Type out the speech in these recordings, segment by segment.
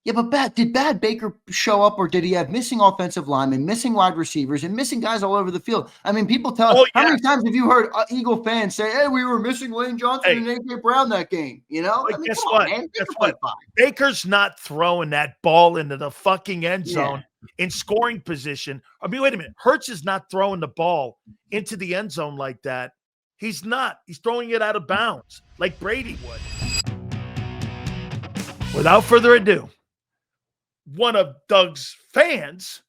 Yeah, but did Bad Baker show up, or did he have missing offensive linemen, missing wide receivers, and missing guys all over the field? I mean, people tell. Oh, How yes. many times have you heard Eagle fans say, "Hey, we were missing Lane Johnson Hey, and AJ Brown that game"? You know, but I mean, guess come on, what? man. Guess Baker played what? fine. Baker's not throwing that ball into the fucking end Yeah. zone in scoring position. I mean, wait a minute. Hurts is not throwing the ball into the end zone like that. He's not. He's throwing it out of bounds like Brady would. Without further ado, one of Doug's fans,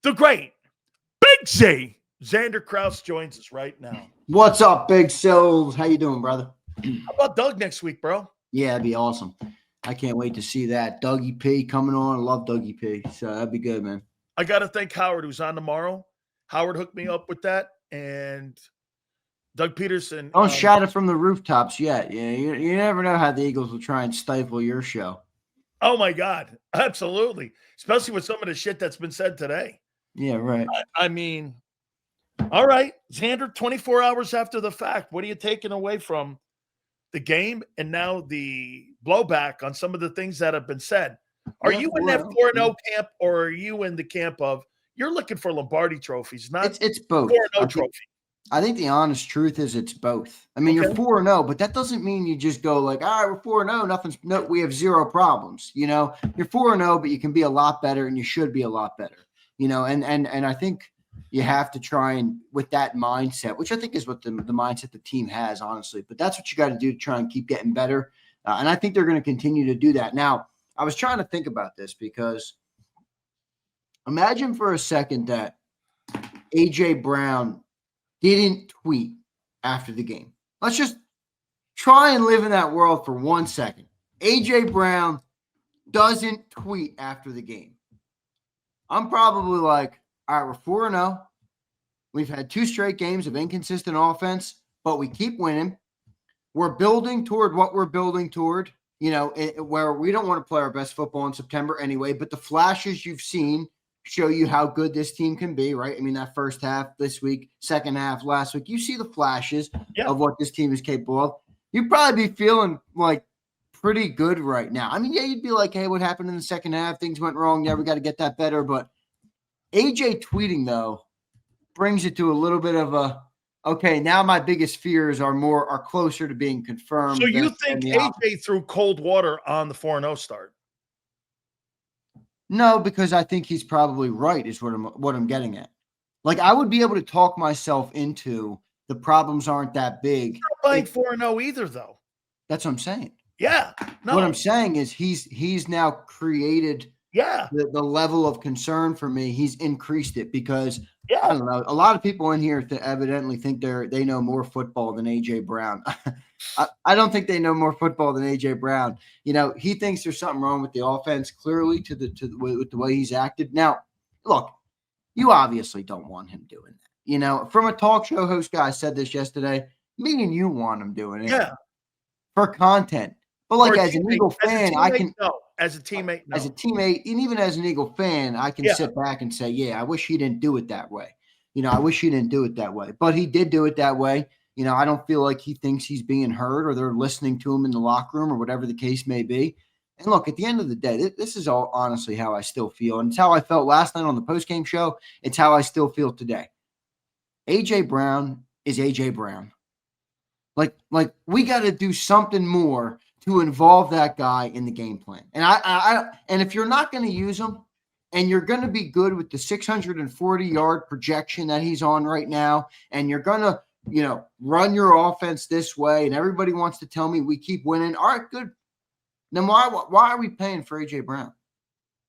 the great Big Z, Zander Krause, joins us right now. What's up, Big Sills? How you doing, brother? How about Doug next week, bro? Yeah, that'd be awesome. I can't wait to see that. Dougie P coming on. I love Dougie P. So that'd be good, man. I got to thank Howard, who's on tomorrow. Howard hooked me up with that, and Doug Peterson. Don't shout it from the rooftops yet. Yeah, you never know how the Eagles will try and stifle your show. Oh, my God. Absolutely. Especially with some of the shit that's been said today. Yeah, right. I mean, all right, Zander, 24 hours after the fact, what are you taking away from the game and now the blowback on some of the things that have been said? Are you in that 4-0 camp, or are you in the camp of you're looking for Lombardi trophies, not it's both. 4-0 trophy? I think the honest truth is it's both. I mean, you're 4-0, but that doesn't mean you just go like, all right, we're 4-0, we have zero problems. You know, you're 4-0, but you can be a lot better, and you should be a lot better. You know, and I think you have to try and with that mindset, which I think is what the mindset the team has, honestly. But that's what you got to do to try and keep getting better. And I think they're going to continue to do that. Now, I was trying to think about this because imagine for a second that AJ Brown didn't tweet after the game. Let's just try and live in that world for 1 second. AJ Brown doesn't tweet after the game. I'm probably like, all right, we're 4-0. We've had 2 straight games of inconsistent offense, but we keep winning. We're building toward what we're building toward, you know, where we don't want to play our best football in September anyway, but the flashes you've seen show you how good this team can be, right? I mean, that first half this week, second half last week, you see the flashes of what this team is capable of. You'd probably be feeling like pretty good right now. I mean, yeah, you'd be like, hey, what happened in the second half? Things went wrong. Yeah, we got to get that better. But AJ tweeting, though, brings it to a little bit of a, okay, now my biggest fears are closer to being confirmed. So you think AJ threw cold water on the 4-0 start? No, because I think he's probably right, is what I'm getting at. Like, I would be able to talk myself into the problems aren't that big. He's not buying 4-0 either, though. That's what I'm saying. Yeah. No. What I'm saying is he's now created the level of concern for me. He's increased it because I don't know. A lot of people in here evidently think they know more football than AJ Brown. I don't think they know more football than AJ Brown. You know, he thinks there's something wrong with the offense, clearly with the way he's acted. Now, look, you obviously don't want him doing that. You know, from a talk show host guy said this yesterday. Me and you want him doing it for content. But like as an Eagle fan, I can as a teammate, as a teammate, and even as an Eagle fan, I can sit back and say, yeah, I wish he didn't do it that way. You know, I wish he didn't do it that way. But he did do it that way. You know, I don't feel like he thinks he's being heard or they're listening to him in the locker room or whatever the case may be. And look, at the end of the day, this is all honestly how I still feel. And it's how I felt last night on the postgame show. It's how I still feel today. AJ Brown is AJ Brown. Like we got to do something more to involve that guy in the game plan. And and if you're not going to use him and you're going to be good with the 640-yard projection that he's on right now, and you're going to, you know, run your offense this way, and everybody wants to tell me we keep winning. All right, good. Then why are we paying for AJ Brown?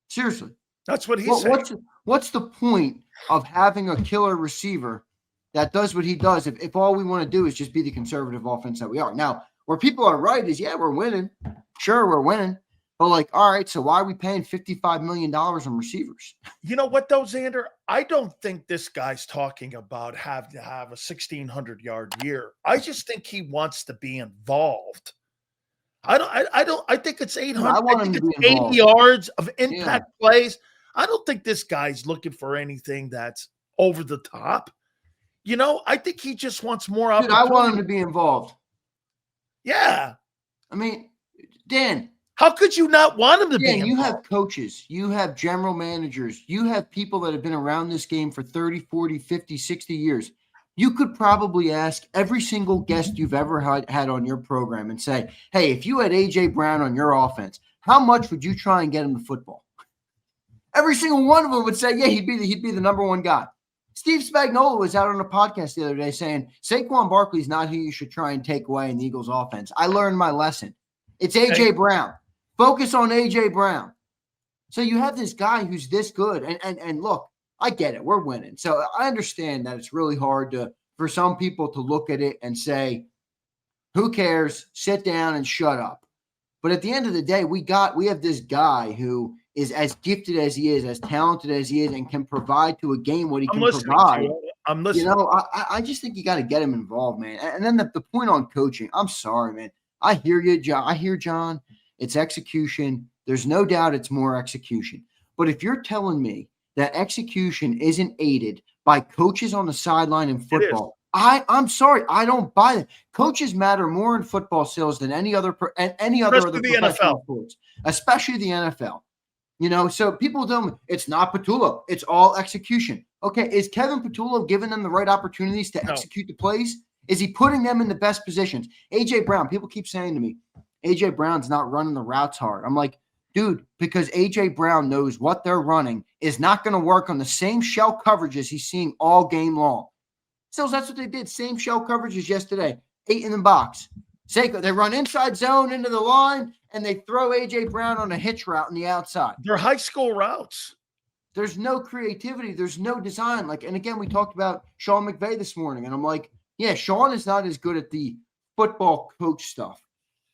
Seriously. That's what he's saying. What's the point of having a killer receiver that does what he does if all we want to do is just be the conservative offense that we are? Now, where people are right is, yeah, we're winning. Sure, we're winning. But like, all right, so why are we paying $55 million on receivers? You know what, though, Zander? I don't think this guy's talking about having to have a 1,600-yard year. I just think he wants to be involved. I think it's 800. I want him to be 80 yards of impact plays. I don't think this guy's looking for anything that's over the top. You know, I think he just wants more opportunity. I want him to be involved. Yeah. I mean, Dan, How could you not want him to be you involved? have coaches, you have general managers, you have people that have been around this game for 30, 40, 50, 60 years. You could probably ask every single guest you've ever had on your program and say, hey, if you had A.J. Brown on your offense, how much would you try and get him the football? Every single one of them would say, yeah, he'd be the number one guy. Steve Spagnuolo was out on a podcast the other day saying Saquon Barkley's not who you should try and take away in the Eagles offense. I learned my lesson. It's A.J. Brown. Focus on A.J. Brown. So you have this guy who's this good. And look, I get it. We're winning. So I understand that it's really hard for some people to look at it and say, who cares? Sit down and shut up. But at the end of the day, we have this guy who is as gifted as he is, as talented as he is, and can provide to a game what he can provide. I'm listening. You know, I just think you got to get him involved, man. And then the point on coaching, I'm sorry, man. I hear you, John. I hear John. It's execution. There's no doubt it's more execution. But if you're telling me that execution isn't aided by coaches on the sideline in football, I'm sorry, I don't buy it. Coaches matter more in football sales than any other professional sports, especially the NFL. You know, so people tell me it's not Patullo, it's all execution. Okay, is Kevin Patullo giving them the right opportunities to execute the plays? Is he putting them in the best positions? A.J. Brown, people keep saying to me, A.J. Brown's not running the routes hard. I'm like, dude, because A.J. Brown knows what they're running is not going to work on the same shell coverages he's seeing all game long. So that's what they did. Same shell coverages yesterday. 8 in the box. They run inside zone into the line, and they throw A.J. Brown on a hitch route on the outside. They're high school routes. There's no creativity. There's no design. And again, we talked about Sean McVay this morning, and I'm like, yeah, Sean is not as good at the football coach stuff.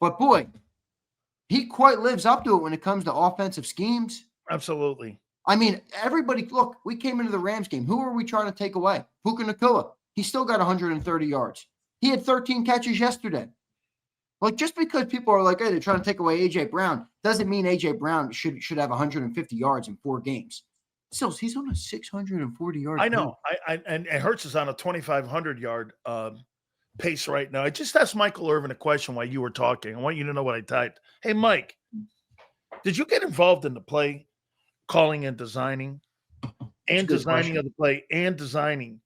But, boy, he quite lives up to it when it comes to offensive schemes. Absolutely. I mean, everybody, look, we came into the Rams game. Who are we trying to take away? Puka Nacua. He still got 130 yards. He had 13 catches yesterday. Like, just because people are like, hey, they're trying to take away A.J. Brown doesn't mean A.J. Brown should have 150 yards in 4 games. Still, he's on a 640 yard. I know. And Hurts is on a 2,500 yard pace right now. I just asked Michael Irvin a question while you were talking. I want you to know what I typed. Hey, Mike, did you get involved in the play calling and designing and designing of the play and designing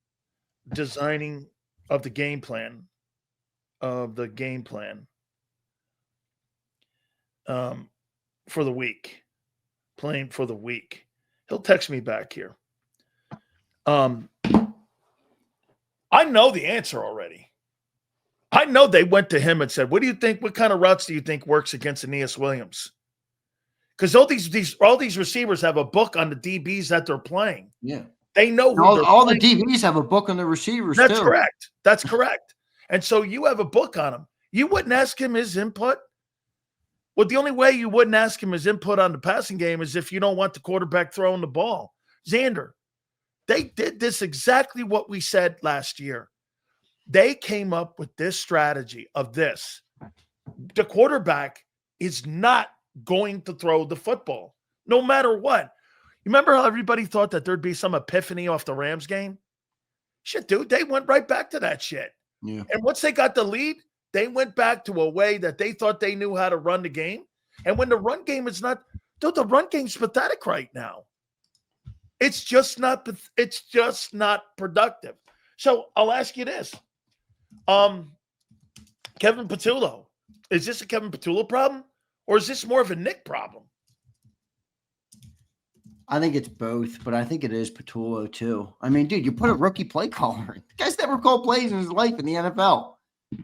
of the game plan for the week, playing for the week? He'll text me back here. I know the answer already. I know they went to him and said, what do you think? What kind of routes do you think works against Aeneas Williams? Because all these receivers have a book on the DBs that they're playing. Yeah. They know who all the DBs have a book on the receivers. That's correct. That's correct. And so you have a book on him. You wouldn't ask him his input. Well, the only way you wouldn't ask him his input on the passing game is if you don't want the quarterback throwing the ball. Zander, they did this exactly what we said last year. They came up with this strategy of this. The quarterback is not going to throw the football, no matter what. You remember how everybody thought that there'd be some epiphany off the Rams game? Shit, dude, they went right back to that shit. Yeah. And once they got the lead, they went back to a way that they thought they knew how to run the game. And when the run game is not, dude, the run game's pathetic right now. It's just not productive. So I'll ask you this. Kevin Patullo, is this a Kevin Patullo problem or is this more of a Nick problem? I think it's both, but I think it is Patullo too. I mean, dude, you put a rookie play caller in. The guy's never called plays in his life in the NFL.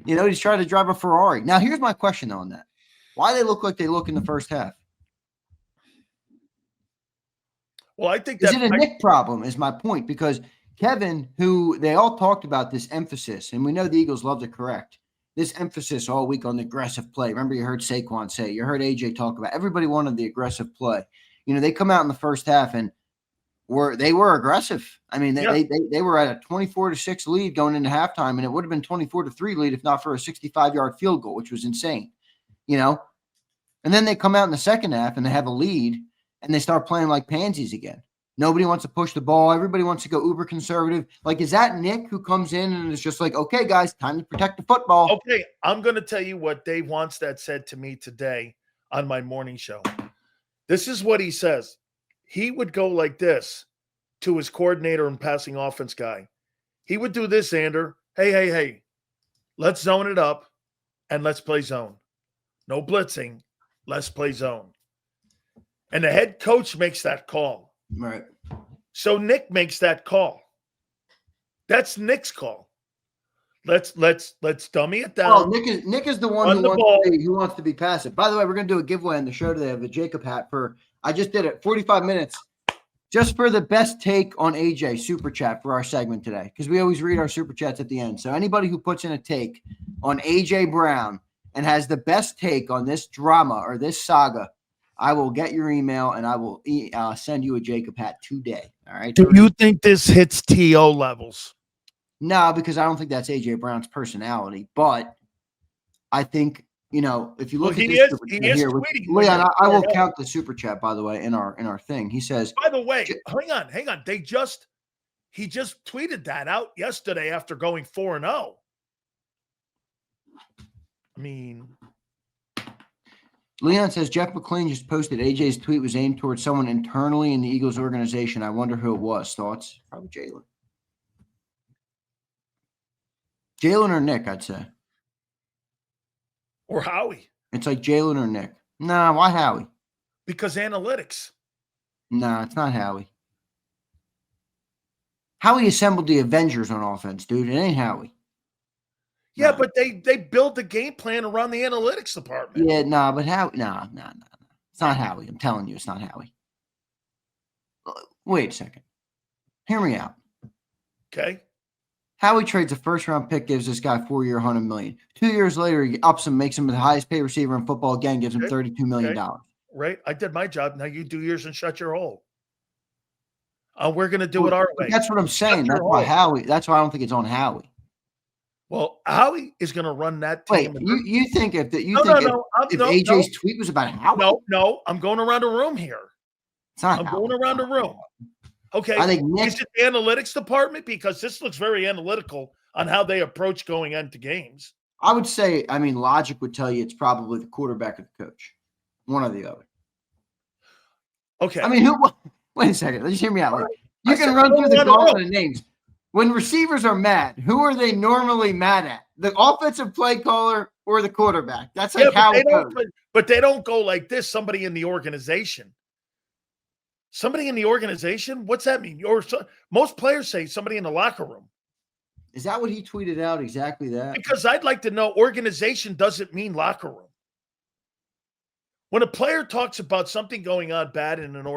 You know, he's trying to drive a Ferrari. Now, here's my question on that. Why do they look like they look in the first half? Well, I think is it a Nick problem is my point, because Kevin, who they all talked about this emphasis, and we know the Eagles love to correct, this emphasis all week on the aggressive play. Remember, you heard Saquon say, you heard AJ talk about, everybody wanted the aggressive play. You know, they come out in the first half and they were aggressive. I mean, they were at a 24-6 lead going into halftime, and it would have been 24-3 lead if not for a 65-yard field goal, which was insane. You know, and then they come out in the second half and they have a lead and they start playing like pansies again. Nobody wants to push the ball. Everybody wants to go uber conservative. Like, is that Nick who comes in and is just like, okay, guys, time to protect the football? Okay, I'm going to tell you what Dave Wannstedt said to me today on my morning show. This is what he says. He would go like this to his coordinator and passing offense guy. He would do this, Zander. Hey, let's zone it up and let's play zone. No blitzing. Let's play zone. And the head coach makes that call. Right. So Nick makes that call. That's Nick's call. Let's dummy it down. Well, Nick is the one who wants to be passive. By the way, we're going to do a giveaway on the show today of a JAKIB hat I just did it 45 minutes just for the best take on AJ super chat for our segment today, because we always read our super chats at the end. So anybody who puts in a take on AJ Brown and has the best take on this drama or this saga, I will get your email and I will send you a JAKIB hat today. All right. Do you think this hits TO levels? No, because I don't think that's AJ Brown's personality. But I think, if you look at this super chat here, Leon, I will count the super chat, by the way, in our thing. He says, by the way, hang on. He just tweeted that out yesterday after going 4-0. I mean, Leon says Jeff McClain just posted AJ's tweet was aimed towards someone internally in the Eagles organization. I wonder who it was. Thoughts? Probably Jalen. Jalen or Nick, I'd say. Or Howie. It's like Jalen or Nick. Nah, why Howie? Because analytics. Nah, it's not Howie. Howie assembled the Avengers on offense, dude. It ain't Howie. Yeah, but they build the game plan around the analytics department. Yeah, but Howie, no. It's not Howie. I'm telling you, it's not Howie. Wait a second. Hear me out. Okay. Howie trades a first-round pick, gives this guy 4-year, $100 million. 2 years later, he ups him, makes him the highest-paid receiver in football again, gives him $32 million. Okay. Right. I did my job. Now you do yours and shut your hole. We're going to do it our way. That's what I'm saying. That's why I don't think it's on Howie. Well, Howie is going to run that team. Wait, you think if AJ's tweet was about Howie? No, I'm going around the room here. It's not I'm going around the room. Okay, I think is it the analytics department? Because this looks very analytical on how they approach going into games. I would say, logic would tell you it's probably the quarterback or the coach. One or the other. Okay. Wait a second. Let's hear me out. You can run through the gauntlet of names. When receivers are mad, who are they normally mad at? The offensive play caller or the quarterback? That's how it goes. But they don't go like this. Somebody in the organization. Somebody in the organization? What's that mean? Most players say somebody in the locker room. Is that what he tweeted out? Exactly that? Because I'd like to know, organization doesn't mean locker room. When a player talks about something going on bad in an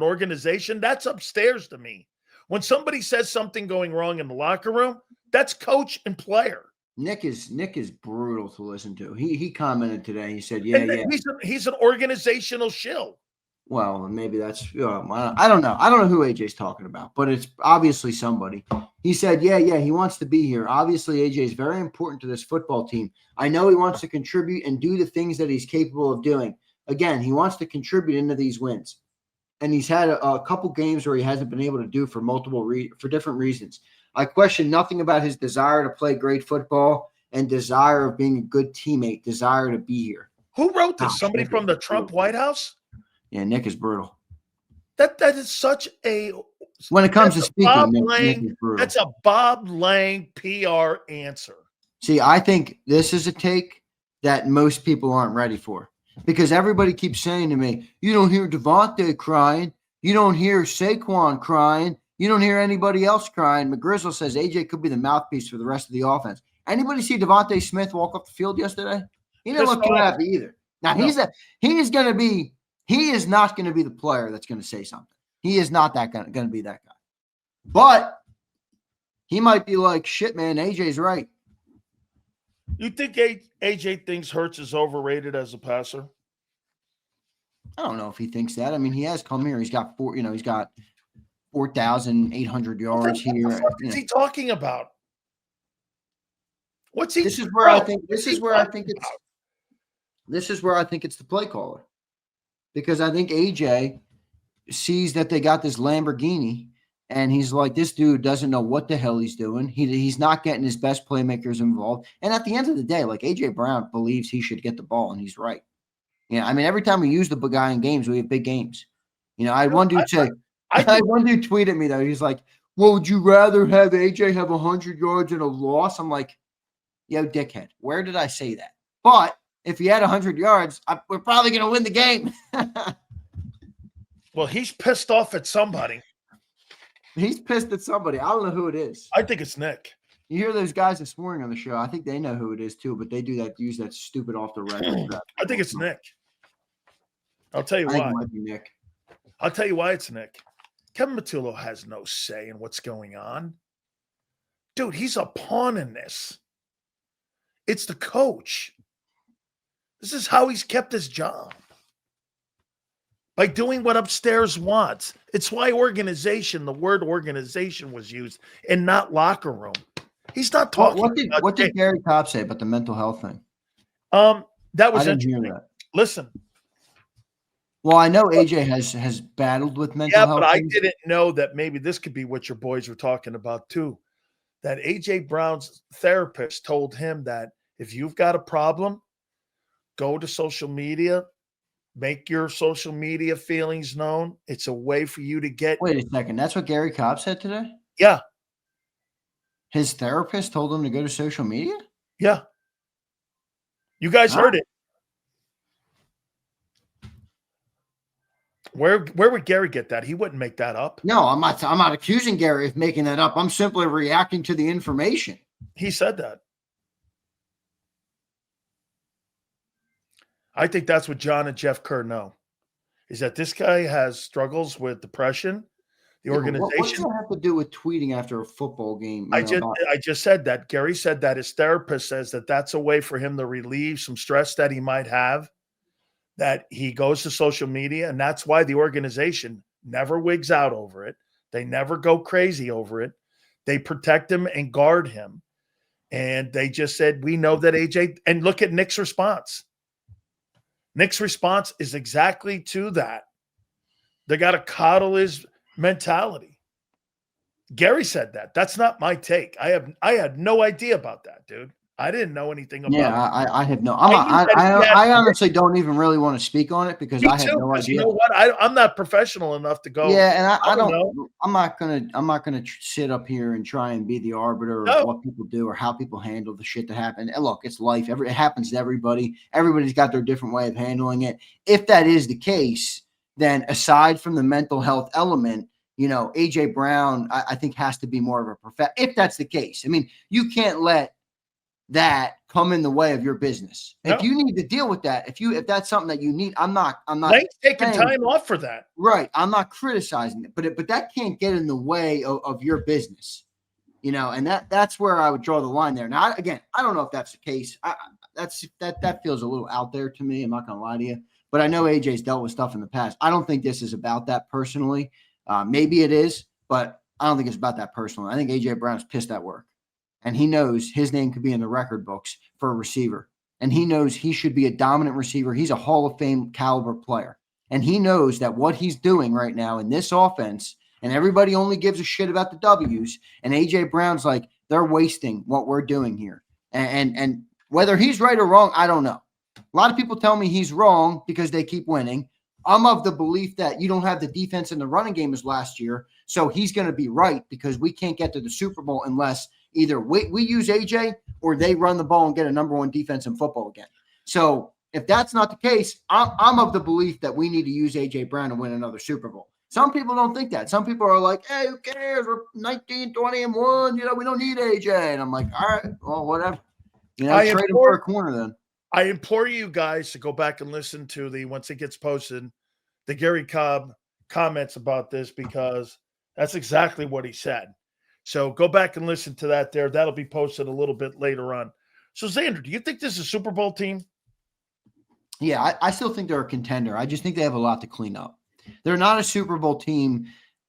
organization, that's upstairs to me. When somebody says something going wrong in the locker room, that's coach and player. Nick is brutal to listen to. He commented today. He said, He's an organizational shill. Well, maybe that's I don't know. I don't know who AJ's talking about, but it's obviously somebody. He said, he wants to be here. Obviously, AJ is very important to this football team. I know he wants to contribute and do the things that he's capable of doing. Again, he wants to contribute into these wins. And he's had a couple games where he hasn't been able to do for for different reasons. I question nothing about his desire to play great football and desire of being a good teammate, desire to be here. Who wrote this? Somebody from the Trump White House? Yeah, Nick is brutal. That is such a – when it comes to speaking, Nick is brutal. That's a Bob Lang PR answer. See, I think this is a take that most people aren't ready for. Because everybody keeps saying to me, you don't hear Devontae crying. You don't hear Saquon crying. You don't hear anybody else crying. McGrizzle says AJ could be the mouthpiece for the rest of the offense. Anybody see Devontae Smith walk off the field yesterday? He didn't look too happy either. Now, he is not going to be the player that's going to say something. He is not going to be that guy. But he might be like, shit, man, AJ's right. You think AJ thinks Hurts is overrated as a passer? I don't know if he thinks that. He has come here. He's got he's got 4,800 yards here. What is he talking about? What's he? This is where I think it's the play caller. Because I think AJ sees that they got this Lamborghini and he's like, this dude doesn't know what the hell he's doing. He's not getting his best playmakers involved. And at the end of the day, like AJ Brown believes he should get the ball, and he's right. Yeah, I mean, every time we use the guy in games, we have big games. I had No, one dude say, I I had think one dude tweet at me though. He's like, "Well, would you rather have AJ have 100 yards and a loss?" I'm like, "Yo, dickhead, where did I say that?" But if he had 100 yards, we're probably going to win the game. well, he's pissed off at somebody. He's pissed at somebody. I don't know who it is. I think it's Nick. You hear those guys this morning on the show. I think they know who it is too, but they use that stupid off the record crap. I think it's Nick. I'll tell you I think why. it might be Nick. I'll tell you why it's Nick. Kevin Matullo has no say in what's going on. Dude, he's a pawn in this. It's the coach. This is how he's kept his job. By doing what upstairs wants. It's why the word organization was used and not locker room. He's not talking. What did Gary Cobb say about the mental health thing? That was I didn't interesting. hear that. Listen. Well, I know AJ has battled with mental health. Yeah, but I didn't know that maybe this could be what your boys were talking about too. That AJ Brown's therapist told him that if you've got a problem, go to social media, make your social media feelings known. It's a way for you to get. Wait a second. That's what Gary Cobb said today? Yeah. His therapist told him to go to social media? Yeah. You guys heard it. Where would Gary get that? He wouldn't make that up. No, I'm not accusing Gary of making that up. I'm simply reacting to the information. He said that. I think that's what John and Jeff Kerr know, is that this guy has struggles with depression. The organization. What does that have to do with tweeting after a football game? I just said that. Gary said that his therapist says that that's a way for him to relieve some stress that he might have, that he goes to social media, and that's why the organization never wigs out over it. They never go crazy over it. They protect him and guard him. And they just said, we know that AJ, and look at Nick's response. Nick's response is exactly to that. They got to coddle his mentality. Gary said that. That's not my take. I had no idea about that, dude. I didn't know anything about it. Yeah, I have no. I honestly don't even really want to speak on it because I have no idea. You know what? I'm not professional enough to go. Yeah, and I don't know. I'm not gonna sit up here and try and be the arbiter of what people do or how people handle the shit that happened. And look, it's life. It happens to everybody. Everybody's got their different way of handling it. If that is the case, then aside from the mental health element, AJ Brown, I think has to be more of a professional. If that's the case, I mean, you can't let that come in the way of your business. If you need to deal with that, if that's something that you need, I'm not taking time off for that. Right. I'm not criticizing it, but that can't get in the way of your business, and that's where I would draw the line there. Now, again, I don't know if that's the case. That feels a little out there to me. I'm not going to lie to you, but I know AJ's dealt with stuff in the past. I don't think this is about that personally. Maybe it is, but I don't think it's about that personally. I think AJ Brown's pissed at work. And he knows his name could be in the record books for a receiver. And he knows he should be a dominant receiver. He's a Hall of Fame caliber player. And he knows that what he's doing right now in this offense, and everybody only gives a shit about the W's, and A.J. Brown's like, they're wasting what we're doing here. And whether he's right or wrong, I don't know. A lot of people tell me he's wrong because they keep winning. I'm of the belief that you don't have the defense in the running game as last year, so he's going to be right because we can't get to the Super Bowl unless either we use AJ or they run the ball and get a number one defense in football again. So if that's not the case, I'm of the belief that we need to use AJ Brown to win another Super Bowl. Some people don't think that. Some people are like, hey, who cares? We're 19, 20, and 1. We don't need AJ. And I'm like, all right, well, whatever. Trade him for a corner then. I implore you guys to go back and listen to once it gets posted, the Gary Cobb comments about this, because that's exactly what he said. So go back and listen to that there. That'll be posted a little bit later on. So, Zander, do you think this is a Super Bowl team? Yeah, I still think they're a contender. I just think they have a lot to clean up. They're not a Super Bowl team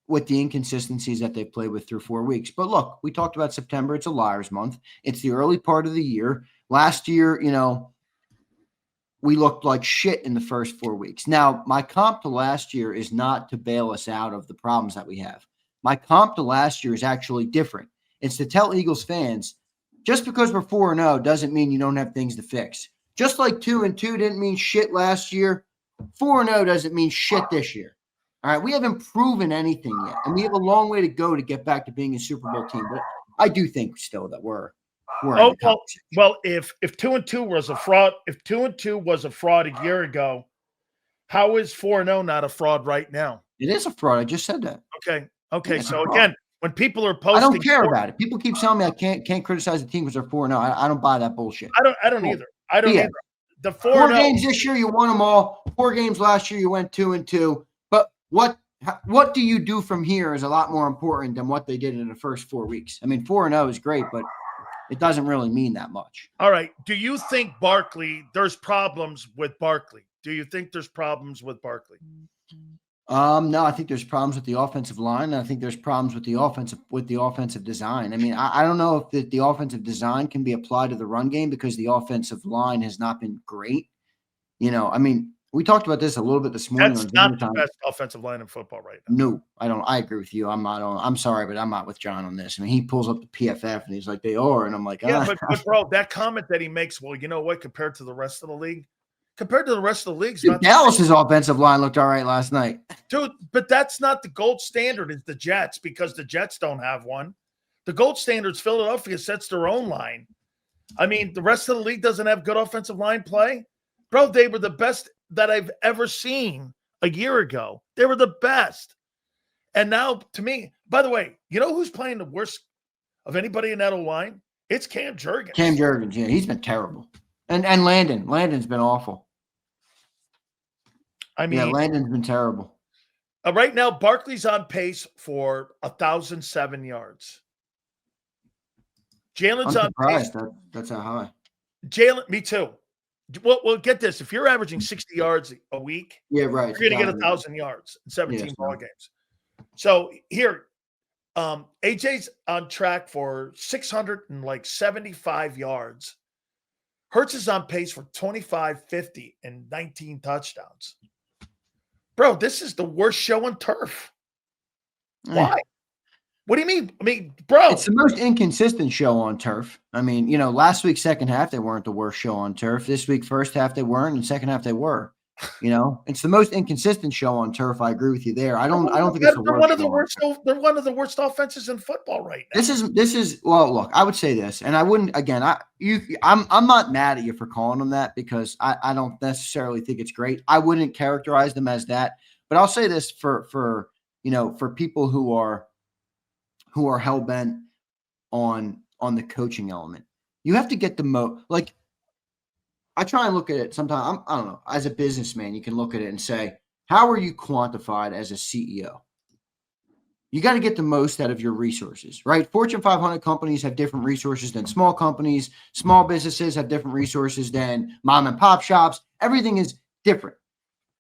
with the inconsistencies that they played with through 4 weeks. But look, we talked about September. It's a liar's month. It's the early part of the year. Last year, we looked like shit in the first 4 weeks. Now, my comp to last year is not to bail us out of the problems that we have. My comp to last year is actually different. It's to tell Eagles fans, just because we're 4-0 doesn't mean you don't have things to fix. Just like 2-2 didn't mean shit last year, 4-0 doesn't mean shit this year. All right, we haven't proven anything yet, and we have a long way to go to get back to being a Super Bowl team. But I do think still that we're in the conversation. Well, if 2-2 was a fraud, if 2-2 was a fraud a year ago, how is 4-0 not a fraud right now? It is a fraud. I just said that. Okay. So again, when people are posting, I don't care about it. People keep telling me I can't criticize the team because they're 4-0. I don't buy that bullshit. I don't either. I don't either. The 4 games this year, you won them all. 4 games last year, you went 2-2. But what do you do from here is a lot more important than what they did in the first 4 weeks. I mean, 4-0 is great, but it doesn't really mean that much. All right. Do you think there's problems with Barkley? Do you think there's problems with Barkley? No, I think there's problems with the offensive line. And I think there's problems with the offensive design. I mean, I don't know if the offensive design can be applied to the run game because the offensive line has not been great. I mean, we talked about this a little bit this morning. That's not the best offensive line in football right now. No, I don't. I agree with you. I'm sorry, but I'm not with John on this. I mean, he pulls up the PFF and he's like, they are. And I'm like, yeah, but bro, that comment that he makes, well, you know what, compared to the rest of the league, Dallas's offensive line looked all right last night. Dude, but that's not the gold standard. It's the Jets because the Jets don't have one. The gold standard is Philadelphia sets their own line. I mean, the rest of the league doesn't have good offensive line play. Bro, they were the best that I've ever seen a year ago. They were the best. And now, to me, by the way, you know who's playing the worst of anybody in that line? It's Cam Jurgens. Cam Jurgens, yeah, he's been terrible. And Landon's been awful. I mean, yeah, Landon's been terrible. Right now, Barkley's on pace for 1,007 yards. Jalen's on pace. That's how high. Jalen, me too. Well, get this. If you're averaging 60 yards a week, yeah, right, you're going to get 1,000 yards in 17 ball games. So here, AJ's on track for 675 yards. Hurts is on pace for 25, 50, and 19 touchdowns. Bro, this is the worst show on turf. Why? What do you mean? I mean, bro. It's the most inconsistent show on turf. I mean, last week, second half, they weren't the worst show on turf. This week, first half, they weren't, and second half, they were. It's the most inconsistent show on turf. I agree with you there. I don't think it's the worst. They're one of the worst offenses in football right now. This is well, look, I would say this, and I wouldn't again. I'm not mad at you for calling them that because I don't necessarily think it's great. I wouldn't characterize them as that, but I'll say this for people who are hell bent on the coaching element. You have to get the most like. I try and look at it sometimes. I don't know. As a businessman, you can look at it and say, how are you quantified as a CEO? You got to get the most out of your resources, right? Fortune 500 companies have different resources than small companies. Small businesses have different resources than mom and pop shops. Everything is different.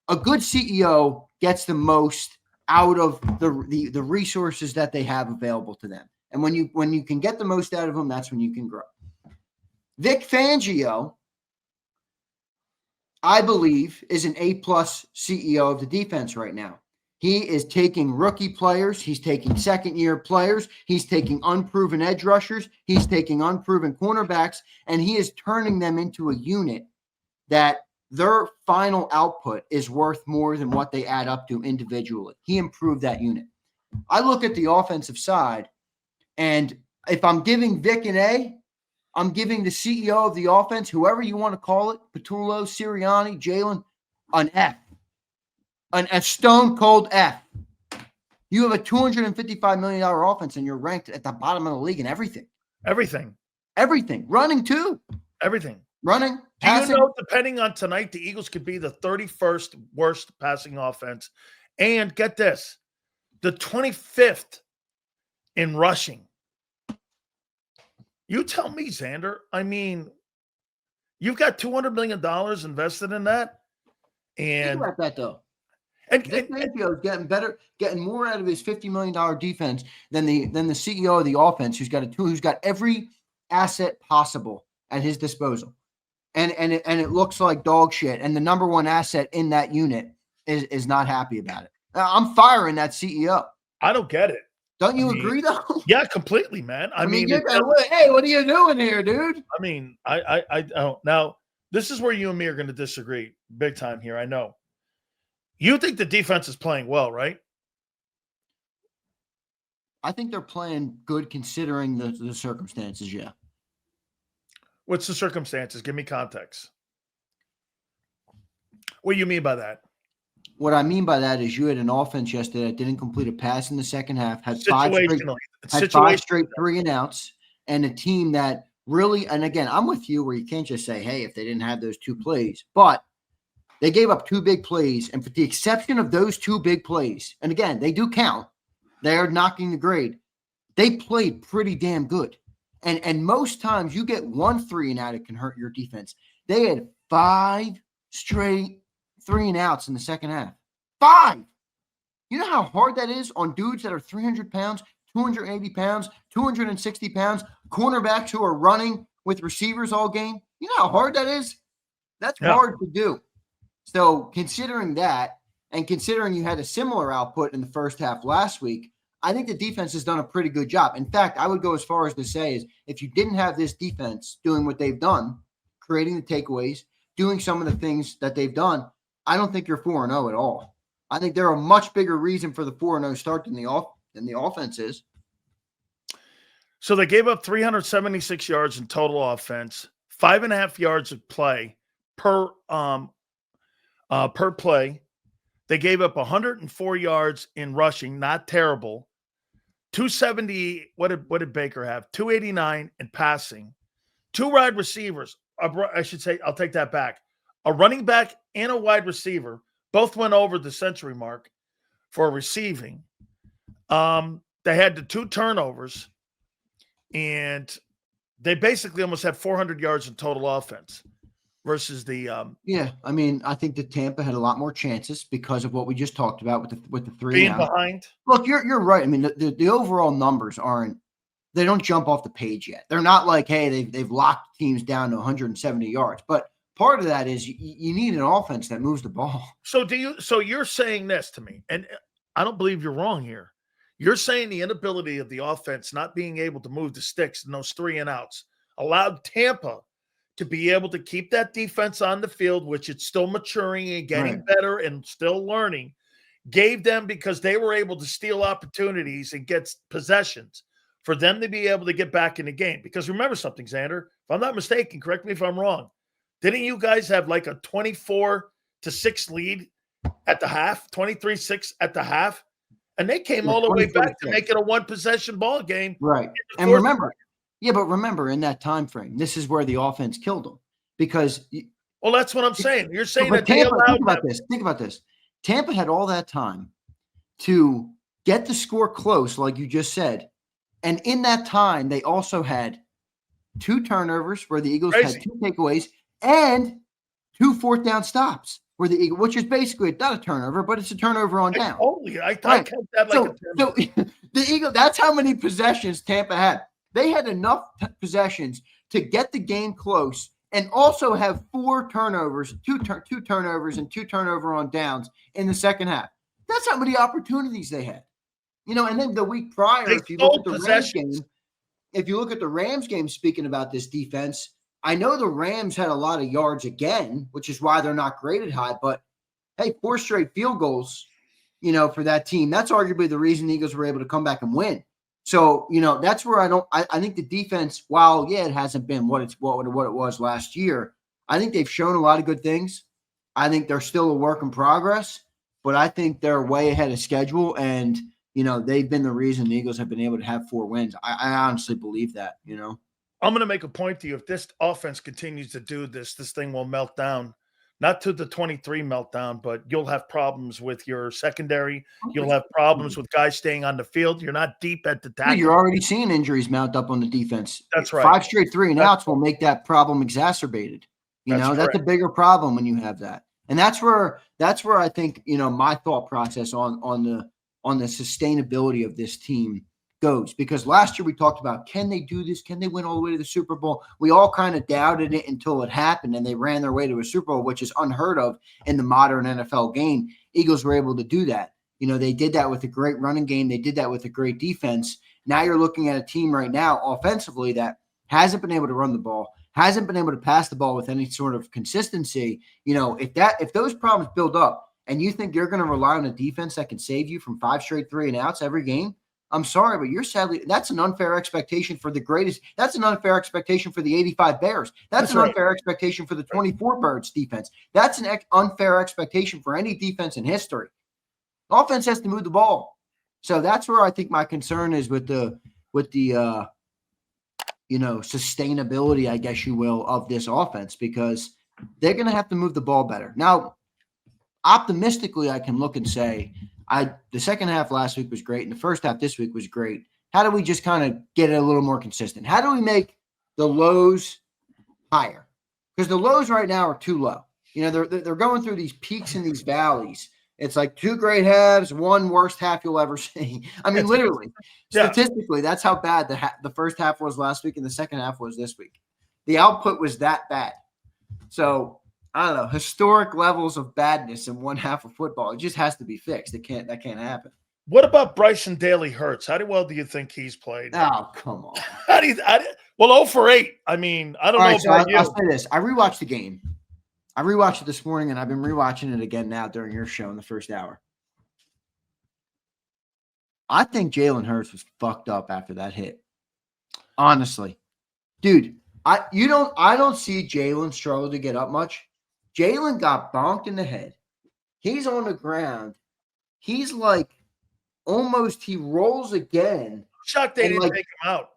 A good CEO gets the most out of the resources that they have available to them. And when you can get the most out of them, that's when you can grow. Vic Fangio, I believe, is an A+ CEO of the defense right now. He is taking rookie players. He's taking second-year players. He's taking unproven edge rushers. He's taking unproven cornerbacks, and he is turning them into a unit that their final output is worth more than what they add up to individually. He improved that unit. I look at the offensive side, and if I'm giving Vic an A, I'm giving the CEO of the offense, whoever you want to call it, Patullo, Sirianni, Jalen, an F. A stone-cold F. You have a $255 million offense, and you're ranked at the bottom of the league in everything. Everything. Running, too. Everything. Running. Do you know, depending on tonight, the Eagles could be the 31st worst passing offense. And get this, the 25th in rushing. You tell me, Zander. I mean, you've got $200 million invested in that. And think about that, though. And Fangio is getting better, getting more out of his $50 million defense than the CEO of the offense, who's got every asset possible at his disposal, and it looks like dog shit. And the number one asset in that unit is not happy about it. I'm firing that CEO. I don't get it. Don't you agree, though? Yeah, completely, man. I mean, you're going, hey, what are you doing here, dude? I mean, I don't. Now, This is where you and me are going to disagree big time here. I know. You think the defense is playing well, right? I think they're playing good considering the circumstances, yeah. What's the circumstances? Give me context. What do you mean by that? What I mean by that is you had an offense yesterday that didn't complete a pass in the second half, had five straight 3-and-outs, and a team that really, and again, I'm with you where you can't just say, hey, if they didn't have those 2 plays, but they gave up 2 big plays, and for the exception of those 2 big plays, and again, they do count, they are knocking the grade, they played pretty damn good. And most times you get 1 3-and-out, it can hurt your defense. They had 5 straight 3-and-outs in the second half. 5. You know how hard that is on dudes that are 300 pounds, 280 pounds, 260 pounds, cornerbacks who are running with receivers all game? You know how hard that is? That's hard to do. So considering that, and considering you had a similar output in the first half last week, I think the defense has done a pretty good job. In fact, I would go as far as to say is if you didn't have this defense doing what they've done, creating the takeaways, doing some of the things that they've done, I don't think you're 4-0 at all. I think they're a much bigger reason for the 4-0 start than the offense is. So they gave up 376 yards in total offense, 5.5 yards of play per play. They gave up 104 yards in rushing, not terrible. 270. What did Baker have? 289 in passing. 2 wide receivers. I should say, I'll take that back. A running back and a wide receiver both went over the century mark for receiving. They had the 2 turnovers, and they basically almost had 400 yards in total offense versus the yeah. I mean, I think that Tampa had a lot more chances because of what we just talked about with the 3 being behind. Look, you're right. I mean, the overall numbers they don't jump off the page yet. They're not like, hey, they've locked teams down to 170 yards, but part of that is you need an offense that moves the ball. So you're saying this to me, and I don't believe you're wrong here. You're saying the inability of the offense not being able to move the sticks in those 3-and-outs allowed Tampa to be able to keep that defense on the field, which it's still maturing and getting better and still learning, gave them, because they were able to steal opportunities and get possessions for them to be able to get back in the game. Because remember something, Zander, if I'm not mistaken, correct me if I'm wrong, didn't you guys have like a 24-6 lead at the half, 23-6 at the half? And they came all the way back to make it a 1-possession ball game. Right. And remember, in that time frame, this is where the offense killed them. Because well, that's what I'm saying. You're saying that Tampa, think about this. Tampa had all that time to get the score close, like you just said. And in that time, they also had 2 turnovers where the Eagles had 2 takeaways and 2 4th-down stops where the Eagles, which is basically not a turnover, but it's a turnover on down. Totally. I count that like a turnover. So the Eagles, that's how many possessions Tampa had. They had enough possessions to get the game close and also have 4 turnovers, 2 turnovers and 2 turnover on downs in the second half. That's how many opportunities they had. And then the week prior, if you look at the Rams game, speaking about this defense, I know the Rams had a lot of yards again, which is why they're not graded high, but hey, 4 straight field goals, for that team, that's arguably the reason the Eagles were able to come back and win. So, that's where I think the defense, while, it hasn't been what it was last year, I think they've shown a lot of good things. I think they're still a work in progress, but I think they're way ahead of schedule, and, they've been the reason the Eagles have been able to have 4 wins. I honestly believe that, I'm going to make a point to you. If this offense continues to do this thing will melt down. Not to the 23 meltdown, but you'll have problems with your secondary. You'll have problems with guys staying on the field. You're not deep at the tackle. You're already seeing injuries mount up on the defense. That's right. 5 straight 3-and-outs will make that problem exacerbated. That's a bigger problem when you have that. And that's where I think, my thought process on the sustainability of this team goes, because last year we talked about, can they do this? Can they win all the way to the Super Bowl? We all kind of doubted it until it happened, and they ran their way to a Super Bowl, which is unheard of in the modern NFL game. Eagles were able to do that. They did that with a great running game. They did that with a great defense. Now you're looking at a team right now offensively that hasn't been able to run the ball, hasn't been able to pass the ball with any sort of consistency, if those problems build up and you think you're going to rely on a defense that can save you from 5 straight 3-and-outs every game, I'm sorry, but that's an unfair expectation for the greatest. That's an unfair expectation for the 85 Bears. That's an unfair expectation for the 24 Birds defense. That's an unfair expectation for any defense in history. Offense has to move the ball. So that's where I think my concern is with the sustainability, I guess you will, of this offense, because they're going to have to move the ball better. Now, optimistically, I can look and say, the second half last week was great, and the first half this week was great. How do we just kind of get it a little more consistent? How do we make the lows higher? Because the lows right now are too low. They're going through these peaks and these valleys. It's like 2 great halves, 1 worst half you'll ever see. I mean, literally, statistically, that's how bad the first half was last week and the second half was this week. The output was that bad. So, I don't know, historic levels of badness in one half of football. It just has to be fixed. That can't happen. What about Bryson Daly Hurts? How well do you think he's played? Oh, come on. Well, 0 for 8. I mean, I don't know about you. I'll say this. I rewatched the game. I rewatched it this morning, and I've been rewatching it again now during your show in the first hour. I think Jalen Hurts was fucked up after that hit. Honestly. Dude, I don't see Jalen struggle to get up much. Jalen got bonked in the head. He's on the ground. He's like he rolls again. Shocked they didn't take him out.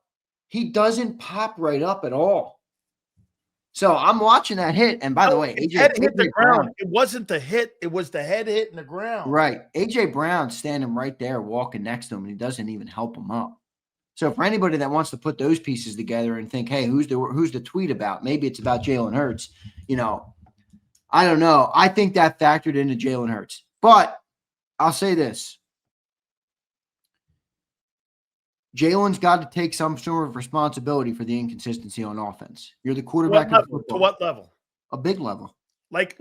He doesn't pop right up at all. So I'm watching that hit. And by the way, AJ hit the ground. It wasn't the hit. It was the head hitting the ground. Right. AJ Brown's standing right there walking next to him, and he doesn't even help him up. So for anybody that wants to put those pieces together and think, hey, who's the tweet about? Maybe it's about Jalen Hurts. I don't know. I think that factored into Jalen Hurts. But I'll say this. Jalen's got to take some sort of responsibility for the inconsistency on offense. You're the quarterback of football. To what level? A big level. Like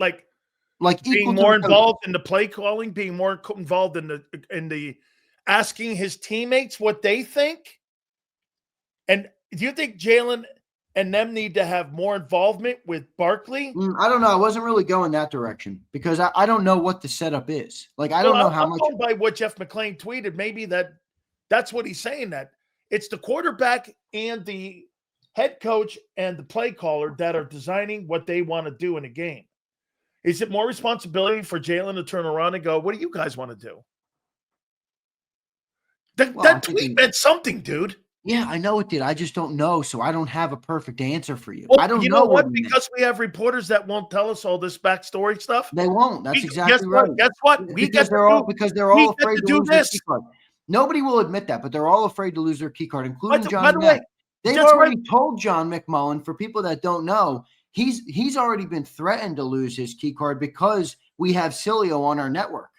being more involved in the play calling, being more involved in the asking his teammates what they think. And do you think Jalen and them need to have more involvement with Barkley? I don't know. I wasn't really going that direction because I don't know what the setup is. Like, I don't know how much. By what Jeff McClain tweeted, maybe that's what he's saying, that it's the quarterback and the head coach and the play caller that are designing what they want to do in a game. Is it more responsibility for Jalen to turn around and go, what do you guys want to do? That tweet meant something, dude. Yeah, I know it did. I just don't know, so I don't have a perfect answer for you. Well, I don't know. You know what? Because we have reporters that won't tell us all this backstory stuff. They won't. That's exactly right. Guess what? Because they're all afraid to lose their key card. Nobody will admit that, but they're all afraid to lose their key card, including John. By the way, they've already told John McMullen. For people that don't know, he's already been threatened to lose his key card because we have Sileo on our network.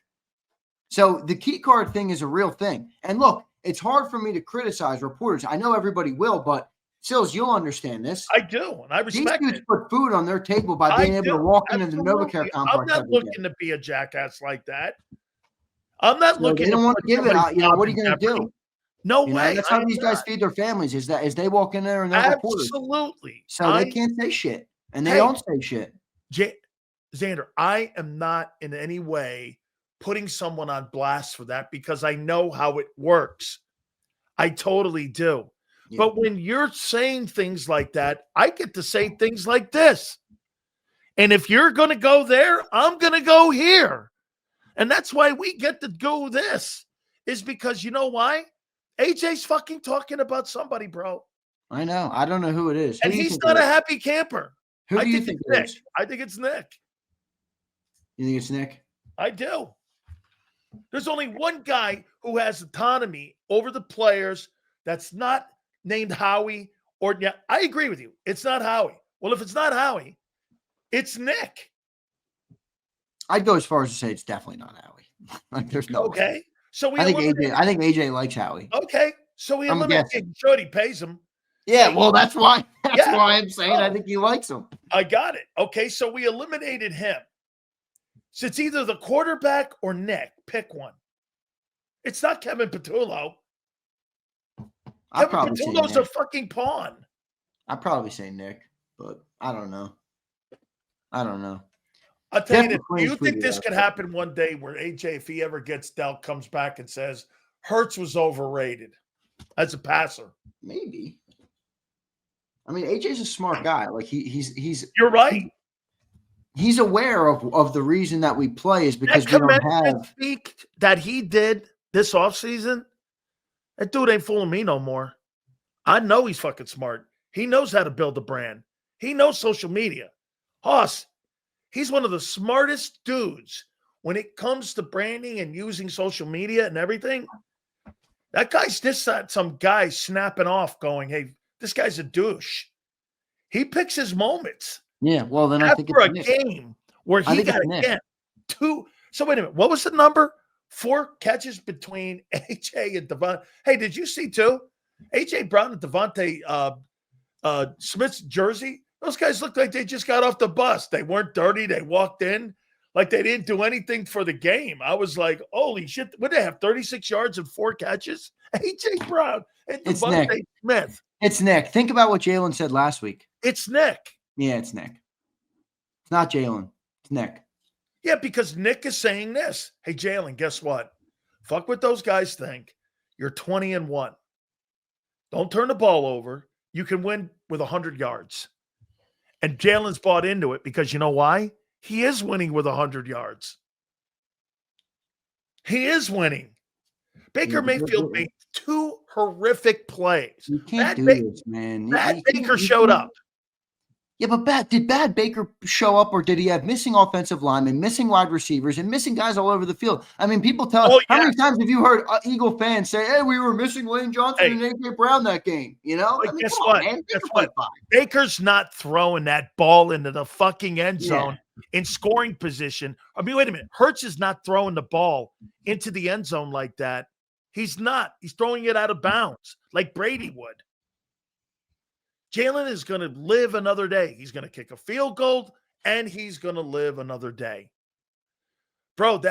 So the key card thing is a real thing. And look, it's hard for me to criticize reporters. I know everybody will, but Sills, you'll understand this. I do, and I respect These dudes put food on their table by being able to walk into the NovaCare complex. I'm not looking to be a jackass like that. I'm not looking. They don't want to give it out. What are you going to do? No way. That's how these guys feed their families. Is they walk in there and they're reporters. Absolutely. So they can't say shit, and they don't say shit. Zander, I am not in any way putting someone on blast for that because I know how it works. I totally do. Yeah. But when you're saying things like that, I get to say things like this. And if you're going to go there, I'm going to go here. And that's why we get to go this, is because you know why? AJ's fucking talking about somebody, bro. I know. I don't know who it is. And he's not a happy camper. Who do you think it is? I think it's Nick. You think it's Nick? I do. There's only one guy who has autonomy over the players that's not named Howie. I agree with you. It's not Howie. Well, if it's not Howie, it's Nick. I'd go as far as to say it's definitely not Howie. There's no way. Okay. So I think AJ likes Howie. Okay. So we eliminated Jody pays him. Yeah, well, that's why. That's why I'm saying I think he likes him. I got it. Okay, so we eliminated him. So it's either the quarterback or Nick. Pick one. It's not Kevin Patullo. Kevin Patullo's a fucking pawn. I'd probably say Nick. but I don't know. I'll tell you this. Do you think this could happen one day where AJ, if he ever gets dealt, comes back and says Hurts was overrated as a passer? Maybe. I mean, AJ's a smart guy. Like he's. You're right. He's aware of the reason that we play is because we don't have speak that he did this offseason. That dude ain't fooling me no more. I know he's fucking smart. He knows how to build a brand. He knows social media. Hoss, he's one of the smartest dudes when it comes to branding and using social media and everything. That guy's just some guy snapping off going, hey, this guy's a douche. He picks his moments. Yeah, well, then after I think it's a game where he got again 2. So wait a minute. What was the number? 4 catches between AJ and Devontae. Hey, did you see too? AJ Brown and Devontae Smith's jersey. Those guys looked like they just got off the bus. They weren't dirty. They walked in like they didn't do anything for the game. I was like, holy shit. Would they have 36 yards and 4 catches? AJ Brown and Devontae Smith. It's Nick. Think about what Jalen said last week. It's Nick. Yeah, it's Nick. It's not Jalen. It's Nick. Yeah, because Nick is saying this. Hey, Jalen, guess what? Fuck what those guys think. You're 20-1. Don't turn the ball over. You can win with 100 yards. And Jalen's bought into it because you know why? He is winning with 100 yards. He is winning. Baker Mayfield made 2 horrific plays. You can't do this, man. Baker showed up. Yeah, but did Bad Baker show up, or did he have missing offensive linemen, missing wide receivers, and missing guys all over the field? I mean, people tell us, how many times have you heard Eagle fans say, hey, we were missing Lane Johnson and A.J. Brown that game? You know? I mean, guess what? Guess what? Baker's not throwing that ball into the fucking end zone in scoring position. I mean, wait a minute. Hurts is not throwing the ball into the end zone like that. He's not. He's throwing it out of bounds like Brady would. Jalen is going to live another day. He's going to kick a field goal, and he's going to live another day. Bro,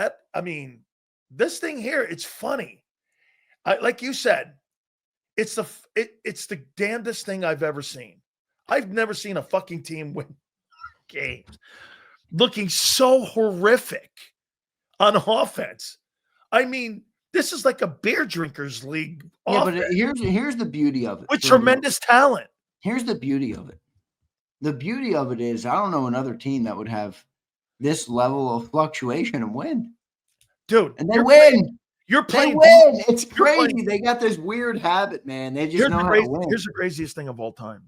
this thing here, it's funny. Like you said, it's the damnedest thing I've ever seen. I've never seen a fucking team win games looking so horrific on offense. I mean, this is like a beer drinkers league. Yeah, but here's the beauty of it. With tremendous talent. Here's the beauty of it. The beauty of it is I don't know another team that would have this level of fluctuation and win. Dude. And they win. They win. It's crazy. They got this weird habit, man. They just know how to win. Here's the craziest thing of all time.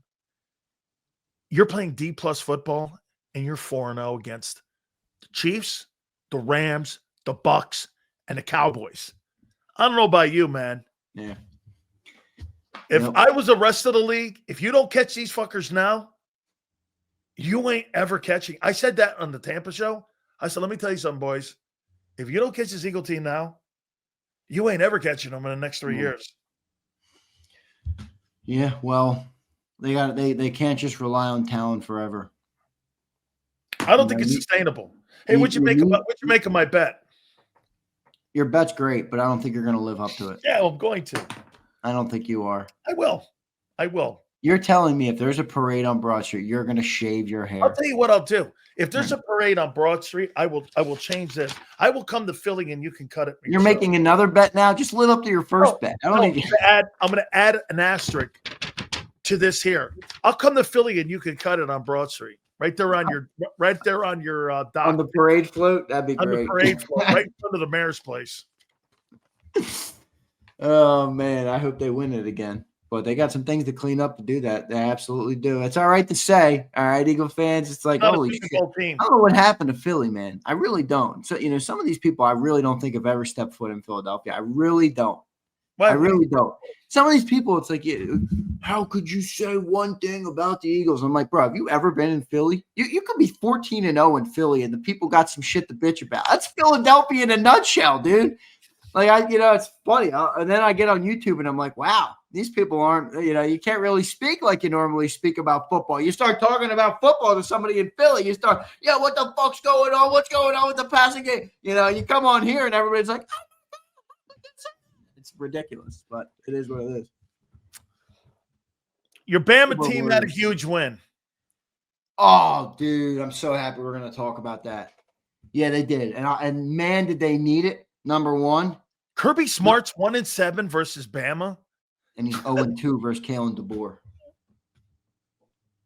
You're playing D-plus football, and you're 4-0 against the Chiefs, the Rams, the Bucks, and the Cowboys. I don't know about you, man. Yeah. If I was the rest of the league, if you don't catch these fuckers now, you ain't ever catching. I said that on the Tampa show. I said, let me tell you something, boys. If you don't catch this Eagle team now, you ain't ever catching them in the next 3 years. Yeah, well, they can't just rely on talent forever. I don't think it's sustainable. Hey, what'd you make of my bet? Your bet's great, but I don't think you're going to live up to it. Yeah, I'm going to. I don't think you are. I will. You're telling me if there's a parade on Broad Street, you're going to shave your hair. I'll tell you what I'll do. If there's a parade on Broad Street, I will change this. I will come to Philly and you can cut it. You're making another bet now? Just live up to your first bet. I'm going to add an asterisk to this here. I'll come to Philly and you can cut it on Broad Street. Right there on your dock. On the parade float? That'd be great. On the parade float, right in front of the mayor's place. Oh, man, I hope they win it again. But they got some things to clean up to do that. They absolutely do. It's all right to say. All right, Eagle fans. It's like, holy shit. I don't know what happened to Philly, man. I really don't. So, some of these people I really don't think have ever stepped foot in Philadelphia. I really don't. I really don't. Some of these people, it's like, how could you say one thing about the Eagles? I'm like, bro, have you ever been in Philly? You could be 14-0 in Philly, and the people got some shit to bitch about. That's Philadelphia in a nutshell, dude. Like, it's funny. And then I get on YouTube and I'm like, wow, these people aren't, you can't really speak like you normally speak about football. You start talking about football to somebody in Philly, you start, what the fuck's going on? What's going on with the passing game? You come on here and everybody's like, it's ridiculous, but it is what it is. Your Bama team had a huge win. Oh, dude, I'm so happy we're going to talk about that. Yeah, they did. And man, did they need it. Number one. Kirby Smart's 1-7 versus Bama. And he's 0-2 versus Kalen DeBoer.